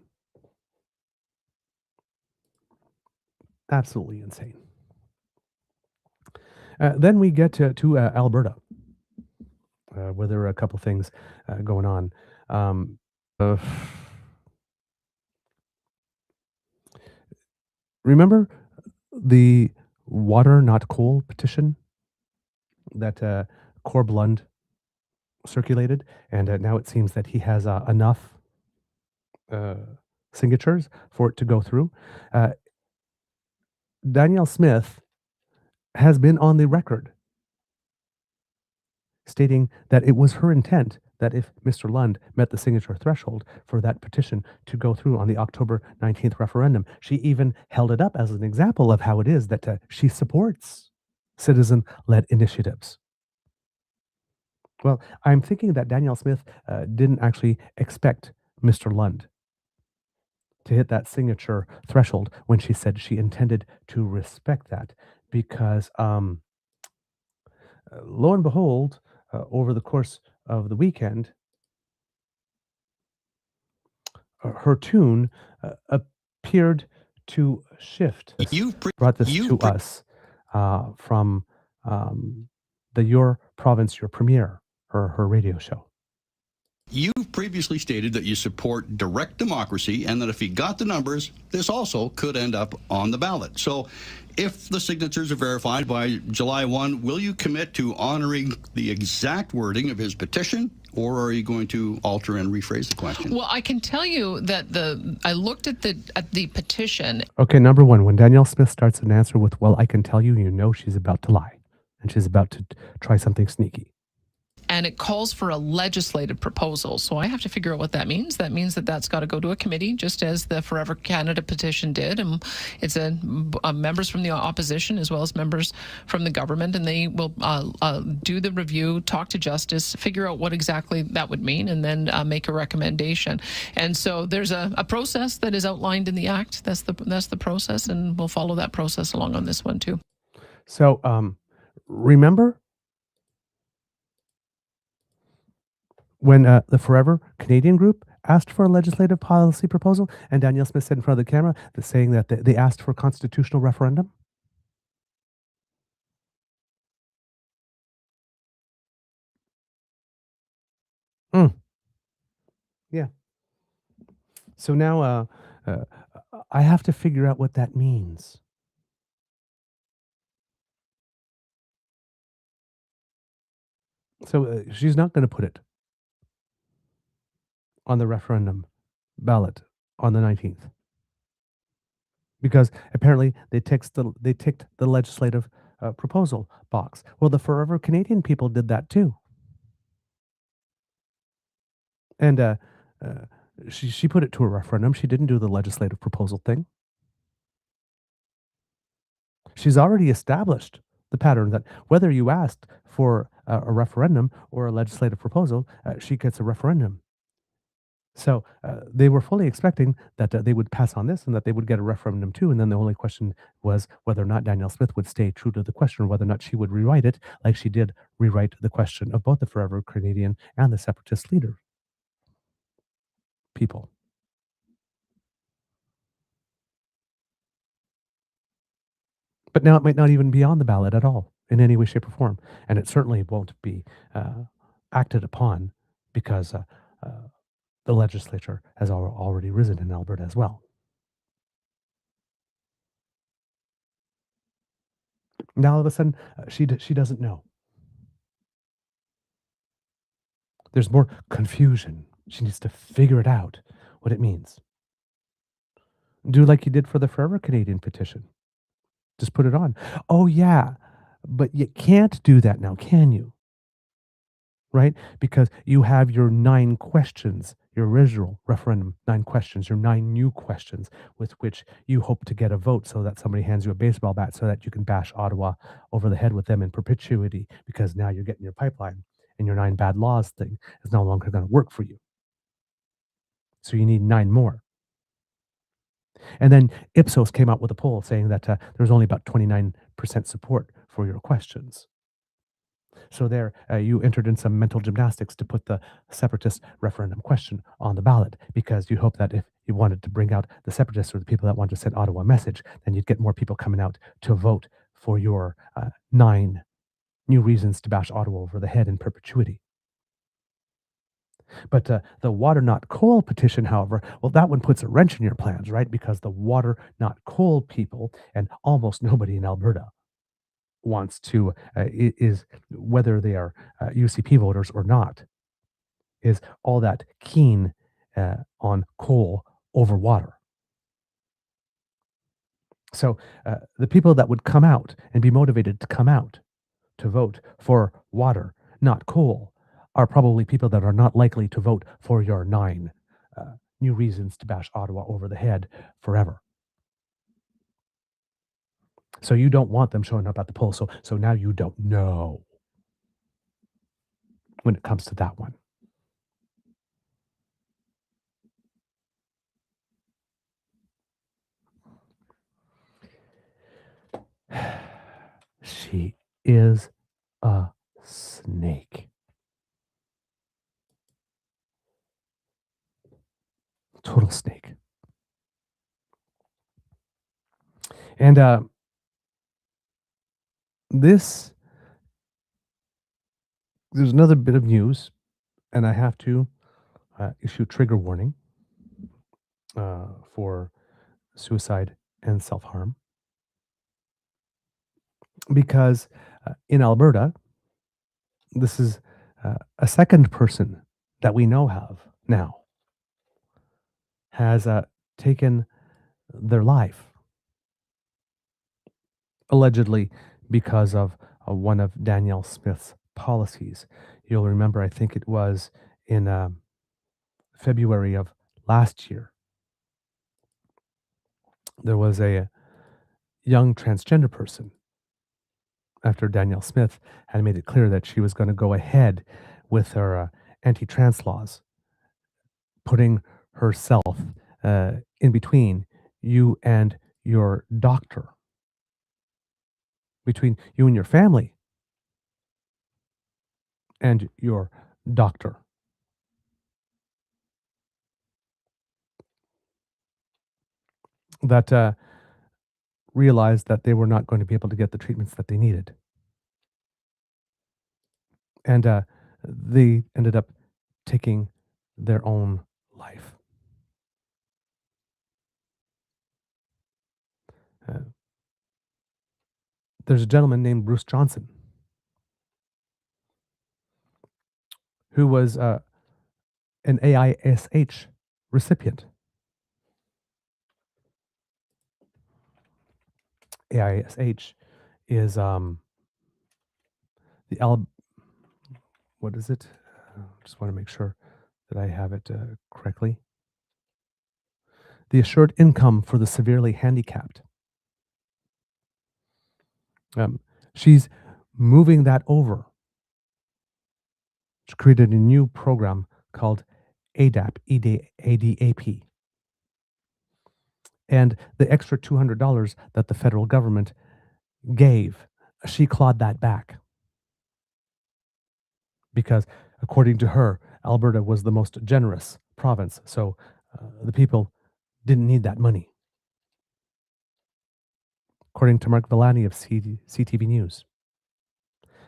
Absolutely insane. Then we get to Alberta, where there are a couple things going on. Remember the water not coal petition that Corb Lund circulated, and now it seems that he has enough signatures for it to go through. Danielle Smith has been on the record stating that it was her intent that if Mr. Lund met the signature threshold for that petition to go through on the October 19th referendum. She even held it up as an example of how it is that she supports citizen-led initiatives. Well, I'm thinking that Danielle Smith didn't actually expect Mr. Lund to hit that signature threshold when she said she intended to respect that, because lo and behold, over the course of the weekend, her tune appeared to shift. Brought this to us from the Your Province, Your Premier, her radio show. You've previously stated that you support direct democracy and that if you got the numbers, this also could end up on the ballot. So if the signatures are verified by July 1, will you commit to honoring the exact wording of his petition, or are you going to alter and rephrase the question? Well, I can tell you that I looked at the petition. Okay, number one, when Danielle Smith starts an answer with, well, I can tell you, you know she's about to lie, and she's about to try something sneaky. And it calls for a legislative proposal. So I have to figure out what that means. That means that that's got to go to a committee, just as the Forever Canada petition did. And it's members from the opposition as well as members from the government. And they will do the review, talk to Justice, figure out what exactly that would mean, and then make a recommendation. And so there's a process that is outlined in the Act. That's the process, and we'll follow that process along on this one too. So remember when the Forever Canadian group asked for a legislative policy proposal, and Danielle Smith said in front of the camera saying that they asked for a constitutional referendum? Yeah. So now I have to figure out what that means. So she's not going to put it on the referendum ballot on the 19th because apparently they ticked the legislative proposal box. Well, the Forever Canadian people did that too, and she put it to a referendum. She didn't do the legislative proposal thing. She's already established the pattern that whether you asked for a referendum or a legislative proposal, she gets a referendum. So they were fully expecting that they would pass on this and that they would get a referendum too. And then the only question was whether or not Danielle Smith would stay true to the question, or whether or not she would rewrite it like she did rewrite the question of both the Forever Canadian and the separatist leader people. But now it might not even be on the ballot at all in any way, shape, or form. And it certainly won't be acted upon because the legislature has already risen in Alberta as well. Now all of a sudden, she doesn't know. There's more confusion. She needs to figure it out, what it means. Do like you did for the Forever Canadian petition. Just put it on. Oh, yeah, but you can't do that now, can you? Right? Because you have your 9 questions, your original referendum, 9 questions, your 9 new questions with which you hope to get a vote so that somebody hands you a baseball bat so that you can bash Ottawa over the head with them in perpetuity, because now you're getting your pipeline and your 9 bad laws thing is no longer going to work for you. So you need 9 more. And then Ipsos came out with a poll saying that there was only about 29% support for your questions. So there, you entered in some mental gymnastics to put the separatist referendum question on the ballot, because you hope that if you wanted to bring out the separatists or the people that want to send Ottawa a message, then you'd get more people coming out to vote for your 9 new reasons to bash Ottawa over the head in perpetuity. But the water not coal petition, however, well, that one puts a wrench in your plans, right? Because the water not coal people, and almost nobody in Alberta wants to, is whether they are UCP voters or not, is all that keen on coal over water. So the people that would come out and be motivated to come out to vote for water, not coal, are probably people that are not likely to vote for your 9 new reasons to bash Ottawa over the head forever. So you don't want them showing up at the polls. So now you don't know when it comes to that one. She is a snake. Total snake. And there's another bit of news, and I have to issue trigger warning for suicide and self-harm, because in Alberta, this is a second person that we know of now has taken their life, allegedly because of one of Danielle Smith's policies. You'll remember, I think it was in February of last year, there was a young transgender person, after Danielle Smith had made it clear that she was going to go ahead with her anti-trans laws, putting herself in between you and your doctor, between you and your family and your doctor. That realized that they were not going to be able to get the treatments that they needed. And they ended up taking their own life. There's a gentleman named Bruce Johnson who was an AISH recipient. AISH is what is it? Just want to make sure that I have it correctly. The assured income for the severely handicapped. She's moving that over. She created a new program called ADAP, ADAP. And the extra $200 that the federal government gave, she clawed that back. Because according to her, Alberta was the most generous province. So the people didn't need that money. According to Mark Villani of CTV News.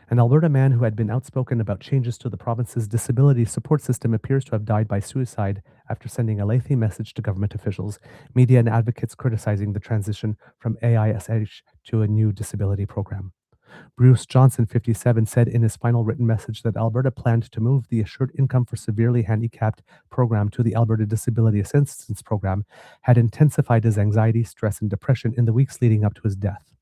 An Alberta man who had been outspoken about changes to the province's disability support system appears to have died by suicide after sending a lengthy message to government officials, media, and advocates criticizing the transition from AISH to a new disability program. Bruce Johnson, 57, said in his final written message that Alberta planned to move the Assured Income for Severely Handicapped program to the Alberta Disability Assistance Program, had intensified his anxiety, stress, and depression in the weeks leading up to his death.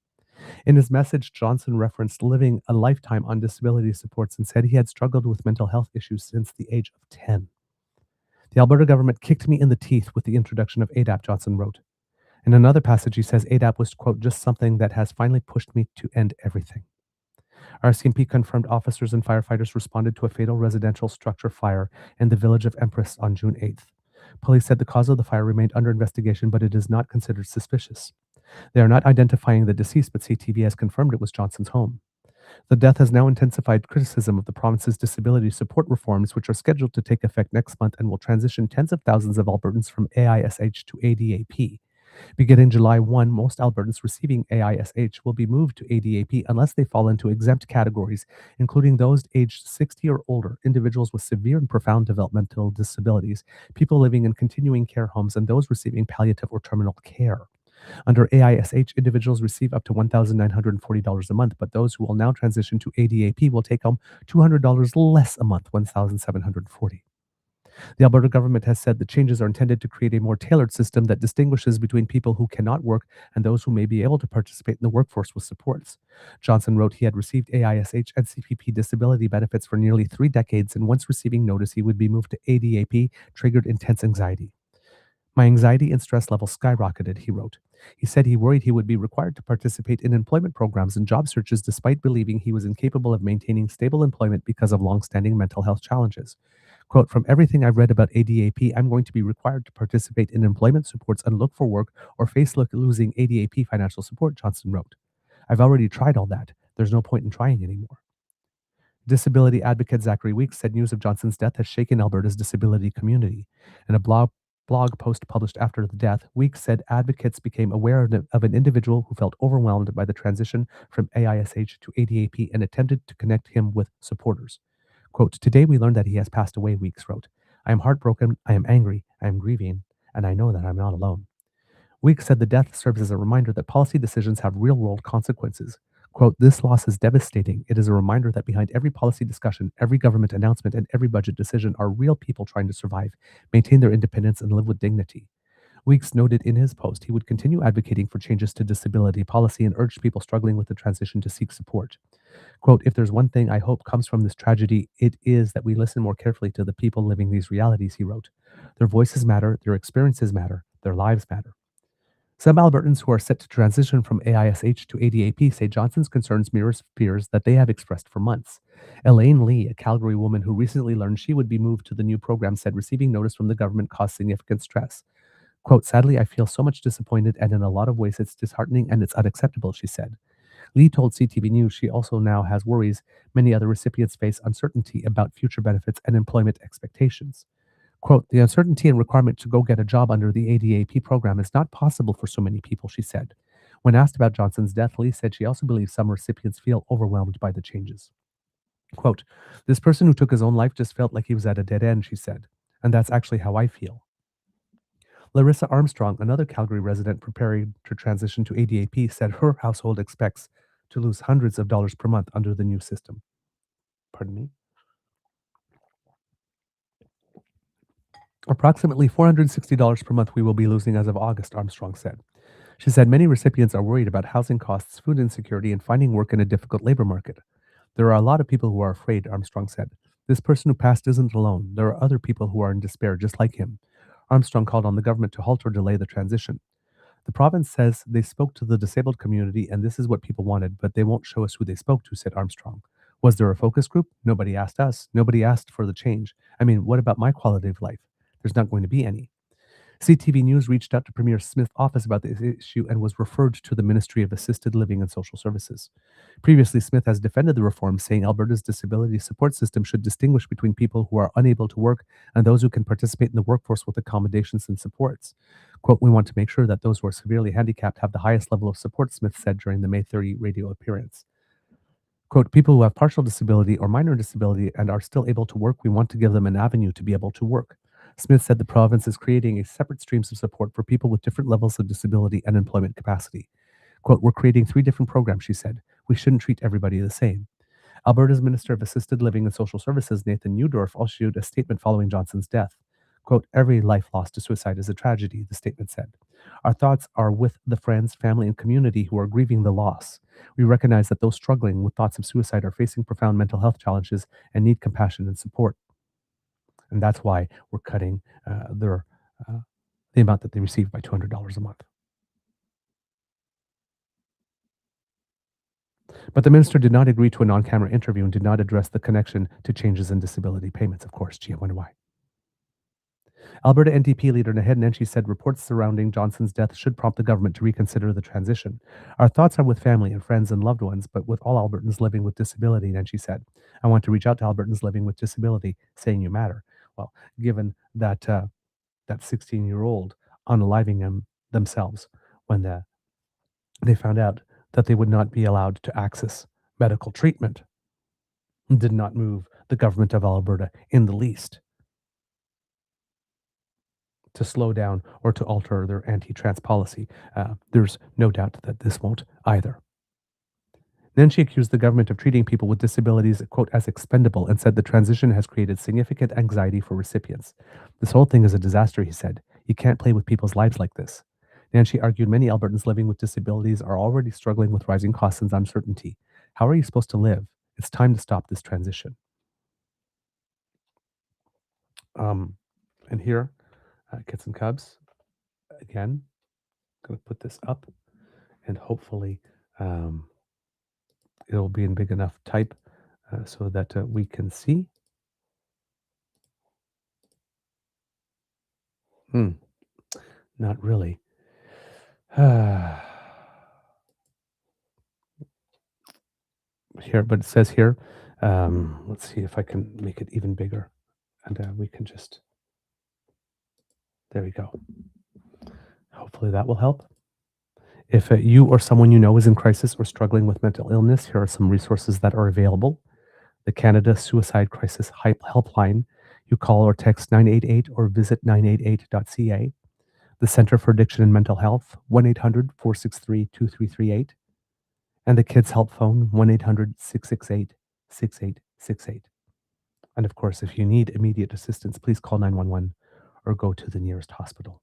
In his message, Johnson referenced living a lifetime on disability supports and said he had struggled with mental health issues since the age of 10. The Alberta government kicked me in the teeth with the introduction of ADAP, Johnson wrote. In another passage, he says ADAP was, quote, just something that has finally pushed me to end everything. RCMP confirmed officers and firefighters responded to a fatal residential structure fire in the village of Empress on June 8th. Police said the cause of the fire remained under investigation, but it is not considered suspicious. They are not identifying the deceased, but CTV has confirmed it was Johnson's home. The death has now intensified criticism of the province's disability support reforms, which are scheduled to take effect next month and will transition tens of thousands of Albertans from AISH to ADAP. Beginning July 1, most Albertans receiving AISH will be moved to ADAP unless they fall into exempt categories, including those aged 60 or older, individuals with severe and profound developmental disabilities, people living in continuing care homes, and those receiving palliative or terminal care. Under AISH, individuals receive up to $1,940 a month, but those who will now transition to ADAP will take home $200 less a month, $1,740. The Alberta government has said the changes are intended to create a more tailored system that distinguishes between people who cannot work and those who may be able to participate in the workforce with supports. Johnson wrote he had received AISH and CPP disability benefits for nearly 3 decades, and once receiving notice he would be moved to ADAP triggered intense anxiety. My anxiety and stress levels skyrocketed, he wrote. He said he worried he would be required to participate in employment programs and job searches despite believing he was incapable of maintaining stable employment because of long-standing mental health challenges. Quote, from everything I've read about ADAP, I'm going to be required to participate in employment supports and look for work or face losing ADAP financial support, Johnson wrote. I've already tried all that. There's no point in trying anymore. Disability advocate Zachary Weeks said news of Johnson's death has shaken Alberta's disability community. In a blog post published after the death, Weeks said advocates became aware of an individual who felt overwhelmed by the transition from AISH to ADAP and attempted to connect him with supporters. Quote, today we learned that he has passed away, Weeks wrote. I am heartbroken, I am angry, I am grieving, and I know that I'm not alone. Weeks said the death serves as a reminder that policy decisions have real-world consequences. Quote, this loss is devastating. It is a reminder that behind every policy discussion, every government announcement, and every budget decision are real people trying to survive, maintain their independence, and live with dignity. Weeks noted in his post he would continue advocating for changes to disability policy and urged people struggling with the transition to seek support. Quote, if there's one thing I hope comes from this tragedy, it is that we listen more carefully to the people living these realities, he wrote. Their voices matter, their experiences matter, their lives matter. Some Albertans who are set to transition from AISH to ADAP say Johnson's concerns mirrors fears that they have expressed for months. Elaine Lee, a Calgary woman who recently learned she would be moved to the new program, said receiving notice from the government caused significant stress. Quote, sadly, I feel so much disappointed and in a lot of ways it's disheartening and it's unacceptable, she said. Lee told CTV News she also now has worries many other recipients face uncertainty about future benefits and employment expectations. Quote, the uncertainty and requirement to go get a job under the ADAP program is not possible for so many people, she said. When asked about Johnson's death, Lee said she also believes some recipients feel overwhelmed by the changes. Quote, this person who took his own life just felt like he was at a dead end, she said. And that's actually how I feel. Larissa Armstrong, another Calgary resident preparing to transition to ADAP, said her household expects to lose hundreds of dollars per month under the new system. Pardon me? Approximately $460 per month we will be losing as of August, Armstrong said. She said many recipients are worried about housing costs, food insecurity, and finding work in a difficult labor market. There are a lot of people who are afraid, Armstrong said. This person who passed isn't alone. There are other people who are in despair just like him. Armstrong called on the government to halt or delay the transition. The province says they spoke to the disabled community and this is what people wanted, but they won't show us who they spoke to, said Armstrong. Was there a focus group? Nobody asked us. Nobody asked for the change. I mean, what about my quality of life? There's not going to be any. CTV News reached out to Premier Smith's office about this issue and was referred to the Ministry of Assisted Living and Social Services. Previously, Smith has defended the reform, saying Alberta's disability support system should distinguish between people who are unable to work and those who can participate in the workforce with accommodations and supports. Quote, we want to make sure that those who are severely handicapped have the highest level of support, Smith said during the May 30 radio appearance. Quote, people who have partial disability or minor disability and are still able to work, we want to give them an avenue to be able to work. Smith said the province is creating a separate streams of support for people with different levels of disability and employment capacity. Quote, we're creating 3 different programs, she said. We shouldn't treat everybody the same. Alberta's Minister of Assisted Living and Social Services, Nathan Newdorf, issued a statement following Johnson's death. Quote, every life lost to suicide is a tragedy, the statement said. Our thoughts are with the friends, family, and community who are grieving the loss. We recognize that those struggling with thoughts of suicide are facing profound mental health challenges and need compassion and support. And that's why we're cutting the amount that they receive by $200 a month. But the minister did not agree to a non-camera interview and did not address the connection to changes in disability payments. Of course, gee, I wonder why. Alberta NDP leader Naheed Nenshi said reports surrounding Johnson's death should prompt the government to reconsider the transition. Our thoughts are with family and friends and loved ones, but with all Albertans living with disability, Nenshi said. I want to reach out to Albertans living with disability, saying you matter. Well, given that that 16-year-old unaliving themselves when they found out that they would not be allowed to access medical treatment, did not move the government of Alberta in the least to slow down or to alter their anti-trans policy. There's no doubt that this won't either. Then she accused the government of treating people with disabilities, quote, as expendable, and said the transition has created significant anxiety for recipients. This whole thing is a disaster, he said. You can't play with people's lives like this. Nancy argued many Albertans living with disabilities are already struggling with rising costs and uncertainty. How are you supposed to live? It's time to stop this transition. And here, Kits and Cubs, again, going to put this up and hopefully it'll be in big enough type so that we can see. Not really. Here, but it says here, let's see if I can make it even bigger. And we can just, there we go. Hopefully that will help. If you or someone you know is in crisis or struggling with mental illness, here are some resources that are available. The Canada Suicide Crisis Helpline. You call or text 988 or visit 988.ca. The Center for Addiction and Mental Health, 1-800-463-2338. And the Kids Help Phone, 1-800-668-6868. And of course, if you need immediate assistance, please call 911 or go to the nearest hospital.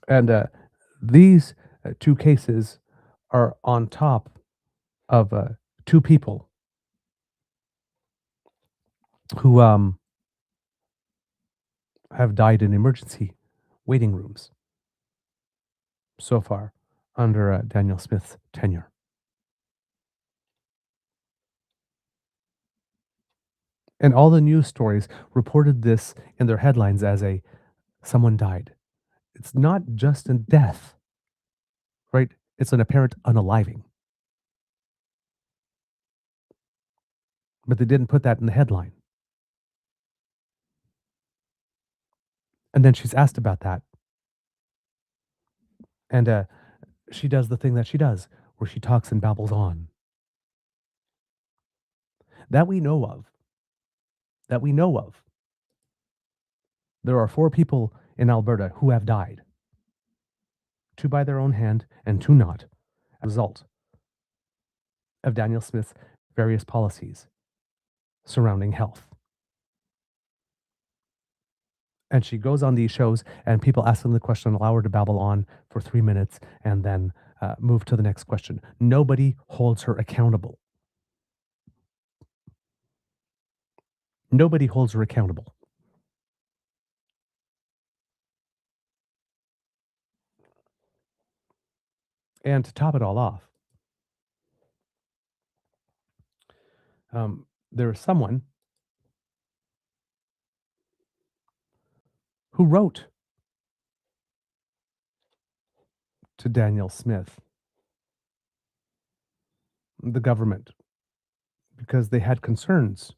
And these 2 cases are on top of 2 people who have died in emergency waiting rooms so far under Danielle Smith's tenure. And all the news stories reported this in their headlines as someone died. It's not just a death, right? It's an apparent unaliving. But they didn't put that in the headline. And then she's asked about that. And she does the thing that she does, where she talks and babbles on. That we know of. There are 4 people in Alberta who have died two by their own hand and two not, as a result of Danielle Smith's various policies surrounding health. And she goes on these shows, and people ask them the question, allow her to babble on for 3 minutes, and then move to the next question. Nobody holds her accountable. Nobody holds her accountable. And to top it all off, there is someone who wrote to Danielle Smith, the government, because they had concerns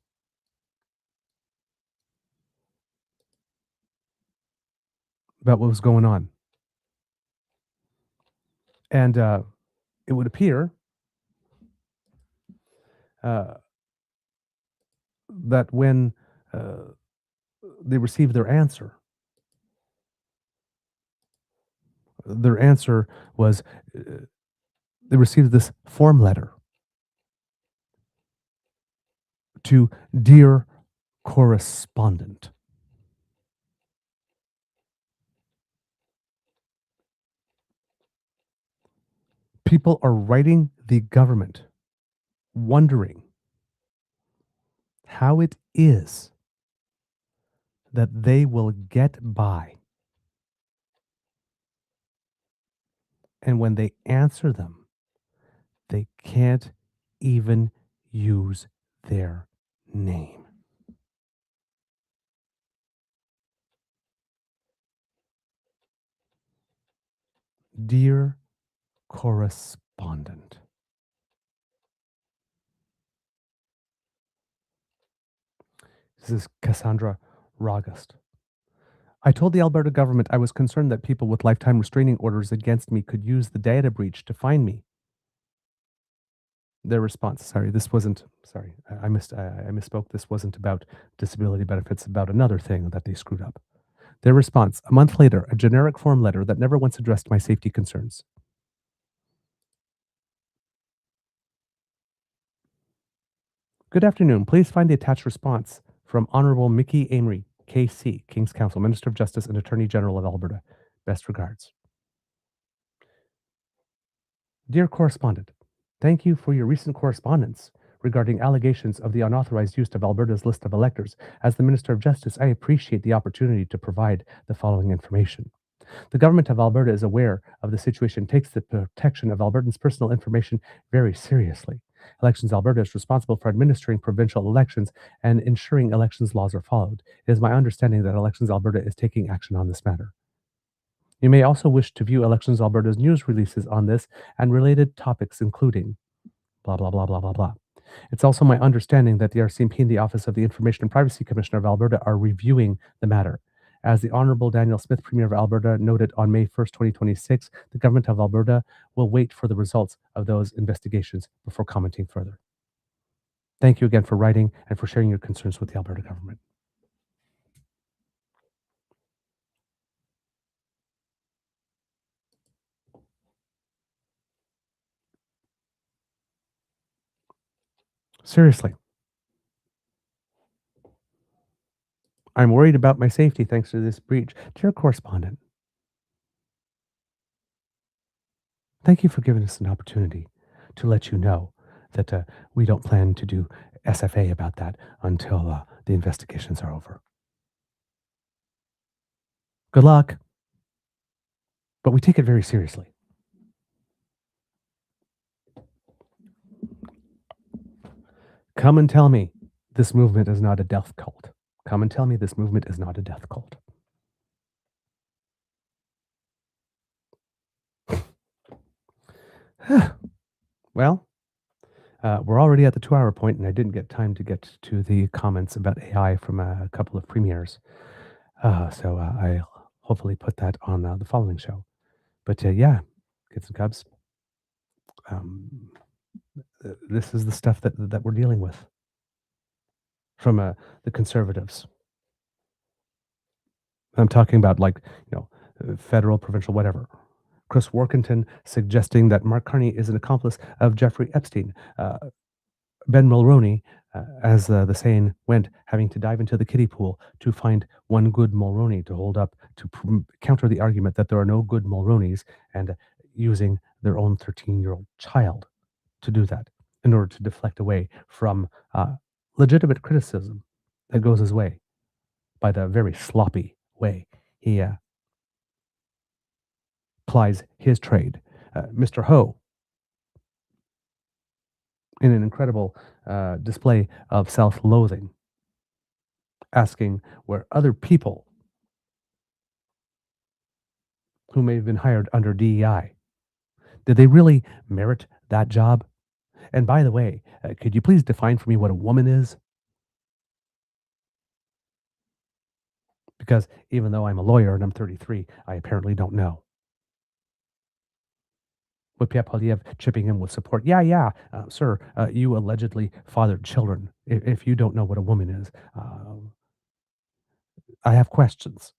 about what was going on. And it would appear that when they received their answer was they received this form letter to Dear Correspondent. People are writing the government wondering how it is that they will get by. And when they answer them, they can't even use their name. Dear Correspondent. This is Cassandra Rogust. I told the Alberta government I was concerned that people with lifetime restraining orders against me could use the data breach to find me. Their response, I misspoke. This wasn't about disability benefits, about another thing that they screwed up. Their response, a month later, a generic form letter that never once addressed my safety concerns. Good afternoon. Please find the attached response from Honorable Mickey Amery, KC, King's Counsel, Minister of Justice and Attorney General of Alberta. Best regards. Dear Correspondent, thank you for your recent correspondence regarding allegations of the unauthorized use of Alberta's list of electors. As the Minister of Justice, I appreciate the opportunity to provide the following information. The Government of Alberta is aware of the situation, takes the protection of Albertans' personal information very seriously. Elections Alberta is responsible for administering provincial elections and ensuring elections laws are followed. It is my understanding that Elections Alberta is taking action on this matter. You may also wish to view Elections Alberta's news releases on this and related topics, including blah, blah, blah, blah, blah, blah. It's also my understanding that the RCMP and the Office of the Information and Privacy Commissioner of Alberta are reviewing the matter. As the Honourable Danielle Smith, Premier of Alberta, noted on May 1st, 2026, the Government of Alberta will wait for the results of those investigations before commenting further. Thank you again for writing and for sharing your concerns with the Alberta government. Seriously. I'm worried about my safety thanks to this breach. Dear Correspondent, thank you for giving us an opportunity to let you know that we don't plan to do SFA about that until the investigations are over. Good luck. But we take it very seriously. Come and tell me this movement is not a death cult. Come and tell me this movement is not a death cult. Well, we're already at the 2-hour point, and I didn't get time to get to the comments about AI from a couple of premiers. So I'll hopefully put that on the following show. But yeah, kids and cubs, this is the stuff that we're dealing with from the Conservatives. I'm talking about, like, federal, provincial, whatever, Chris Workington suggesting that Mark Carney is an accomplice of Jeffrey Epstein. Ben Mulroney, as the saying went, having to dive into the kiddie pool to find one good Mulroney to hold up to counter the argument that there are no good Mulroneys, and using their own 13-year-old child to do that in order to deflect away from legitimate criticism that goes his way by the very sloppy way he plies his trade. Mr. Ho, in an incredible display of self-loathing, asking where other people who may have been hired under DEI, did they really merit that job? And by the way, could you please define for me what a woman is? Because even though I'm a lawyer and I'm 33, I apparently don't know. With Pierre Poilievre chipping in with support. Yeah, sir, you allegedly fathered children. If you don't know what a woman is, I have questions.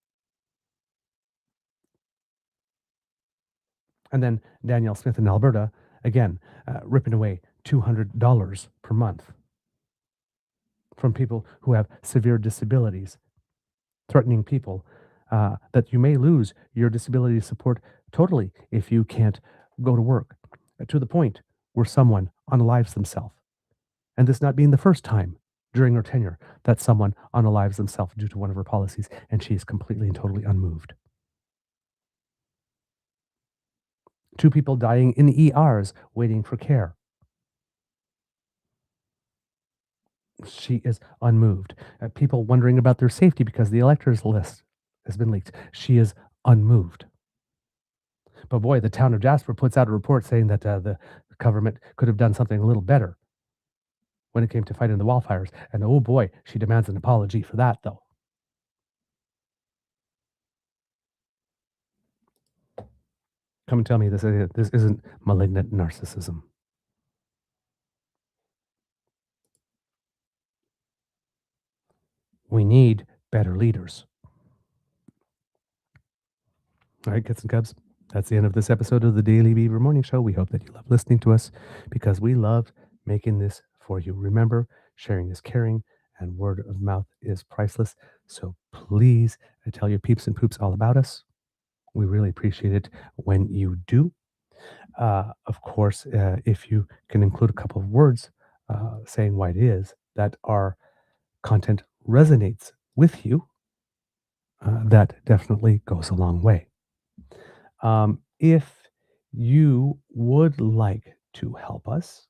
And then Danielle Smith in Alberta, again, ripping away $200 per month from people who have severe disabilities, threatening people that you may lose your disability support totally if you can't go to work, to the point where someone unalives themselves. And this not being the first time during her tenure that someone unalives themselves due to one of her policies, and she is completely and totally unmoved. 2 people dying in ERs waiting for care. She is unmoved. People wondering about their safety because the electors list has been leaked. She is unmoved. But boy, the town of Jasper puts out a report saying that the government could have done something a little better when it came to fighting the wildfires. And oh boy, she demands an apology for that, though. Come and tell me this isn't malignant narcissism. We need better leaders. All right, kids and cubs, that's the end of this episode of the Daily Beaver Morning Show. We hope that you love listening to us because we love making this for you. Remember, sharing is caring and word of mouth is priceless. So please tell your peeps and poops all about us. We really appreciate it when you do. Of course, if you can include a couple of words saying why it is that our content resonates with you, that definitely goes a long way. If you would like to help us,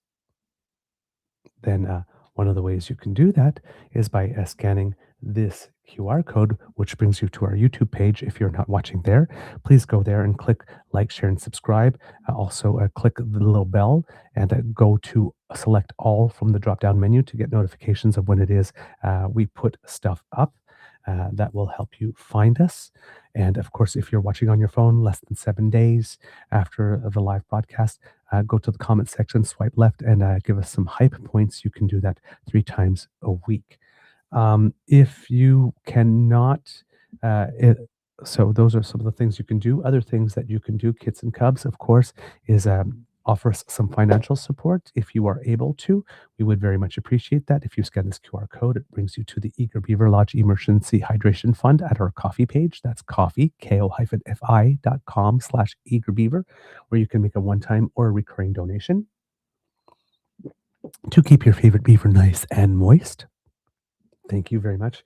then one of the ways you can do that is by scanning this QR code, which brings you to our YouTube page. If you're not watching there, please go there and click like, share, and subscribe. Also, click the little bell and go to select all from the drop-down menu to get notifications of when it is we put stuff up. That will help you find us. And of course, if you're watching on your phone less than 7 days after the live broadcast, go to the comment section, swipe left, and give us some hype points. You can do that 3 times a week. If you cannot, so those are some of the things you can do. Other things that you can do, kids and cubs, of course, is offer us some financial support if you are able to. We would very much appreciate that. If you scan this QR code, it brings you to the Eager Beaver Lodge Emergency Hydration Fund at our coffee page. That's coffee, ko-fi.com/eagerbeaver, where you can make a one-time or a recurring donation to keep your favorite beaver nice and moist. Thank you very much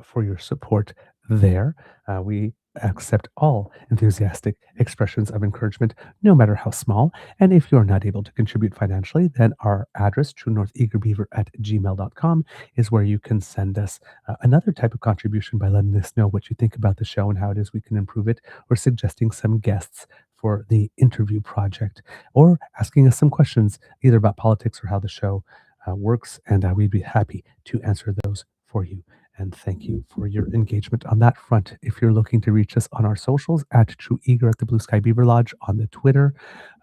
for your support there. We accept all enthusiastic expressions of encouragement, no matter how small. And if you're not able to contribute financially, then our address, truenortheagerbeaver@gmail.com, is where you can send us another type of contribution by letting us know what you think about the show and how it is we can improve it, or suggesting some guests for the interview project, or asking us some questions either about politics or how the show works, and we'd be happy to answer those for you And thank you for your engagement on that front. If you're looking to reach us on our socials, at True Eager at the Blue Sky Beaver Lodge on the Twitter.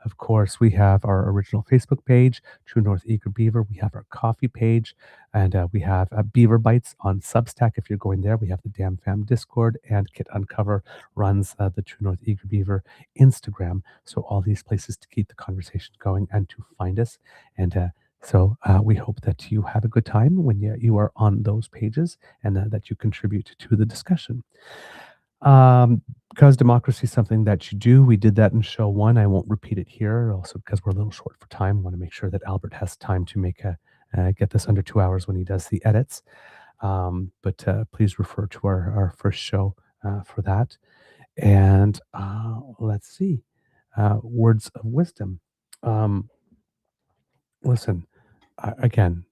Of course, we have our original Facebook page, True North Eager Beaver. We have our coffee page, and we have Beaver Bites on Substack. If you're going there, we have the Damn Fam Discord, and Kit Uncover runs the True North Eager Beaver Instagram. So all these places to keep the conversation going and to find us. And so we hope that you have a good time when you are on those pages, and that you contribute to the discussion. Because democracy is something that you do. We did that in show 1. I won't repeat it here, also because we're a little short for time. I want to make sure that Albert has time to get this under 2 hours when he does the edits. But please refer to our first show for that. And let's see. Words of wisdom. Listen, again,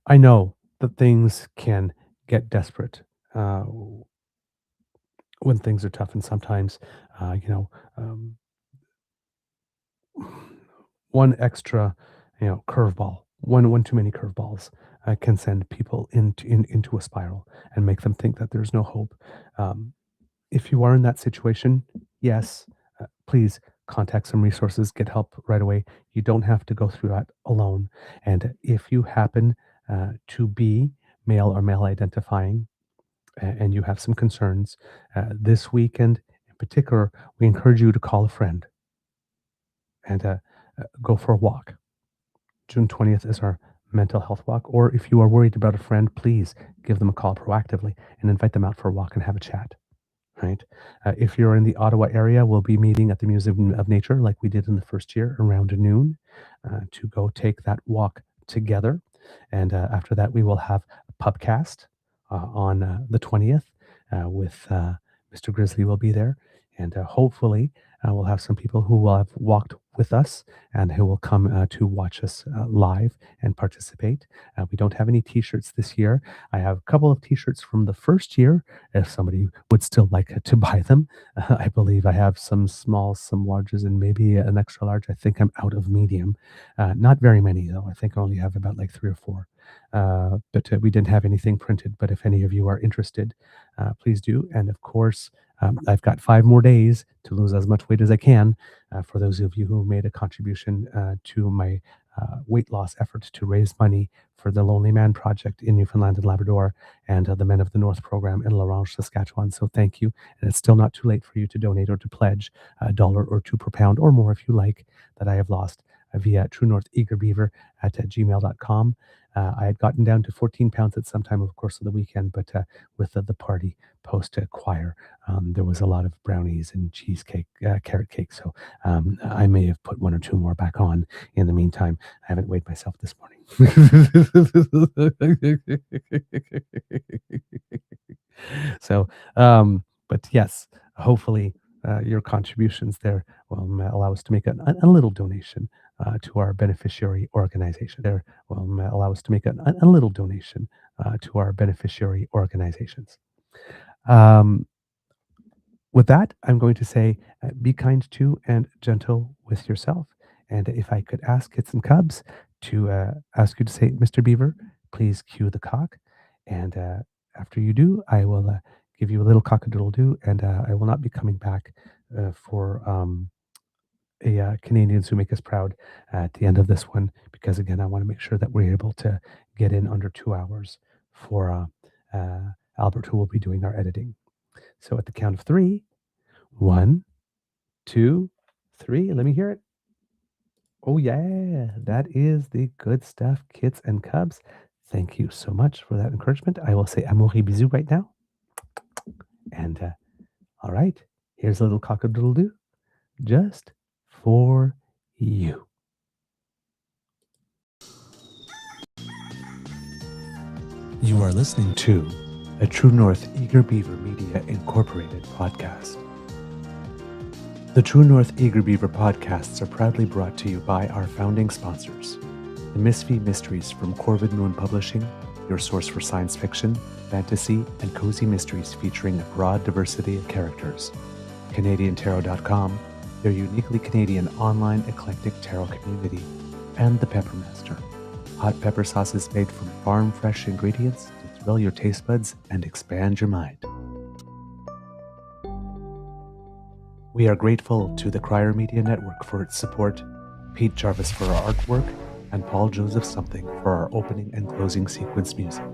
I know that things can get desperate when things are tough, and sometimes, one extra, curveball, one too many curveballs can send people into a spiral and make them think that there's no hope. If you are in that situation, yes, please contact some resources, get help right away. You don't have to go through that alone. And if you happen to be male or male identifying, and you have some concerns, this weekend in particular, we encourage you to call a friend and go for a walk. June 20th is our mental health walk. Or if you are worried about a friend, please give them a call proactively and invite them out for a walk and have a chat. Right? If you're in the Ottawa area, we'll be meeting at the Museum of Nature like we did in the first year around noon to go take that walk together. And after that, we will have a pubcast on the 20th with Mr. Grizzly will be there. And hopefully we'll have some people who will have walked with us and who will come to watch us live and participate. We don't have any t-shirts this year. I have a couple of t-shirts from the first year if somebody would still like to buy them. I believe I have some smalls, some larges, and maybe an extra large. I think I'm out of medium. Not very many though. I think I only have about like 3 or 4. But we didn't have anything printed. But if any of you are interested, please do. And of course, I've got 5 more days to lose as much weight as I can. For those of you who made a contribution to my weight loss effort to raise money for the Lonely Man Project in Newfoundland and Labrador and the Men of the North program in Larange, Saskatchewan. So thank you. And it's still not too late for you to donate or to pledge $1 or $2 per pound or more if you like that I have lost via True North Eager Beaver at gmail.com. I had gotten down to 14 pounds at some time, of course, of the weekend, but with the party post choir, there was a lot of brownies and cheesecake, carrot cake. So I may have put 1 or 2 more back on in the meantime. I haven't weighed myself this morning. So, but yes, hopefully your contributions there will allow us to make a little donation to our beneficiary organization. There will allow us to make a little donation to our beneficiary organizations. With that, I'm going to say, be kind to and gentle with yourself. And if I could ask Kits and Cubs to ask you to say, Mr. Beaver, please cue the cock. And after you do, I will give you a little cock-a-doodle-doo, and I will not be coming back for Canadians Who Make Us Proud at the end of this one, because again, I want to make sure that we're able to get in under 2 hours for Albert, who will be doing our editing. So at the count of 3, 1, 2, 3, let me hear it. Oh yeah, that is the good stuff, Kits and Cubs. Thank you so much for that encouragement. I will say amour et bisous right now. And all right, here's a little cock-a-doodle-doo just for you. You are listening to a True North Eager Beaver Media Incorporated podcast. The True North Eager Beaver podcasts are proudly brought to you by our founding sponsors, the Misfit Mysteries from Corb Lund Publishing, your source for science fiction, fantasy, and cozy mysteries featuring a broad diversity of characters, CanadianTarot.com, their uniquely Canadian online eclectic tarot community, and the Peppermaster, Hot pepper sauces made from farm-fresh ingredients to thrill your taste buds and expand your mind. We are grateful to the Crier Media Network for its support, Pete Jarvis for our artwork, and Paul Joseph Something for our opening and closing sequence music.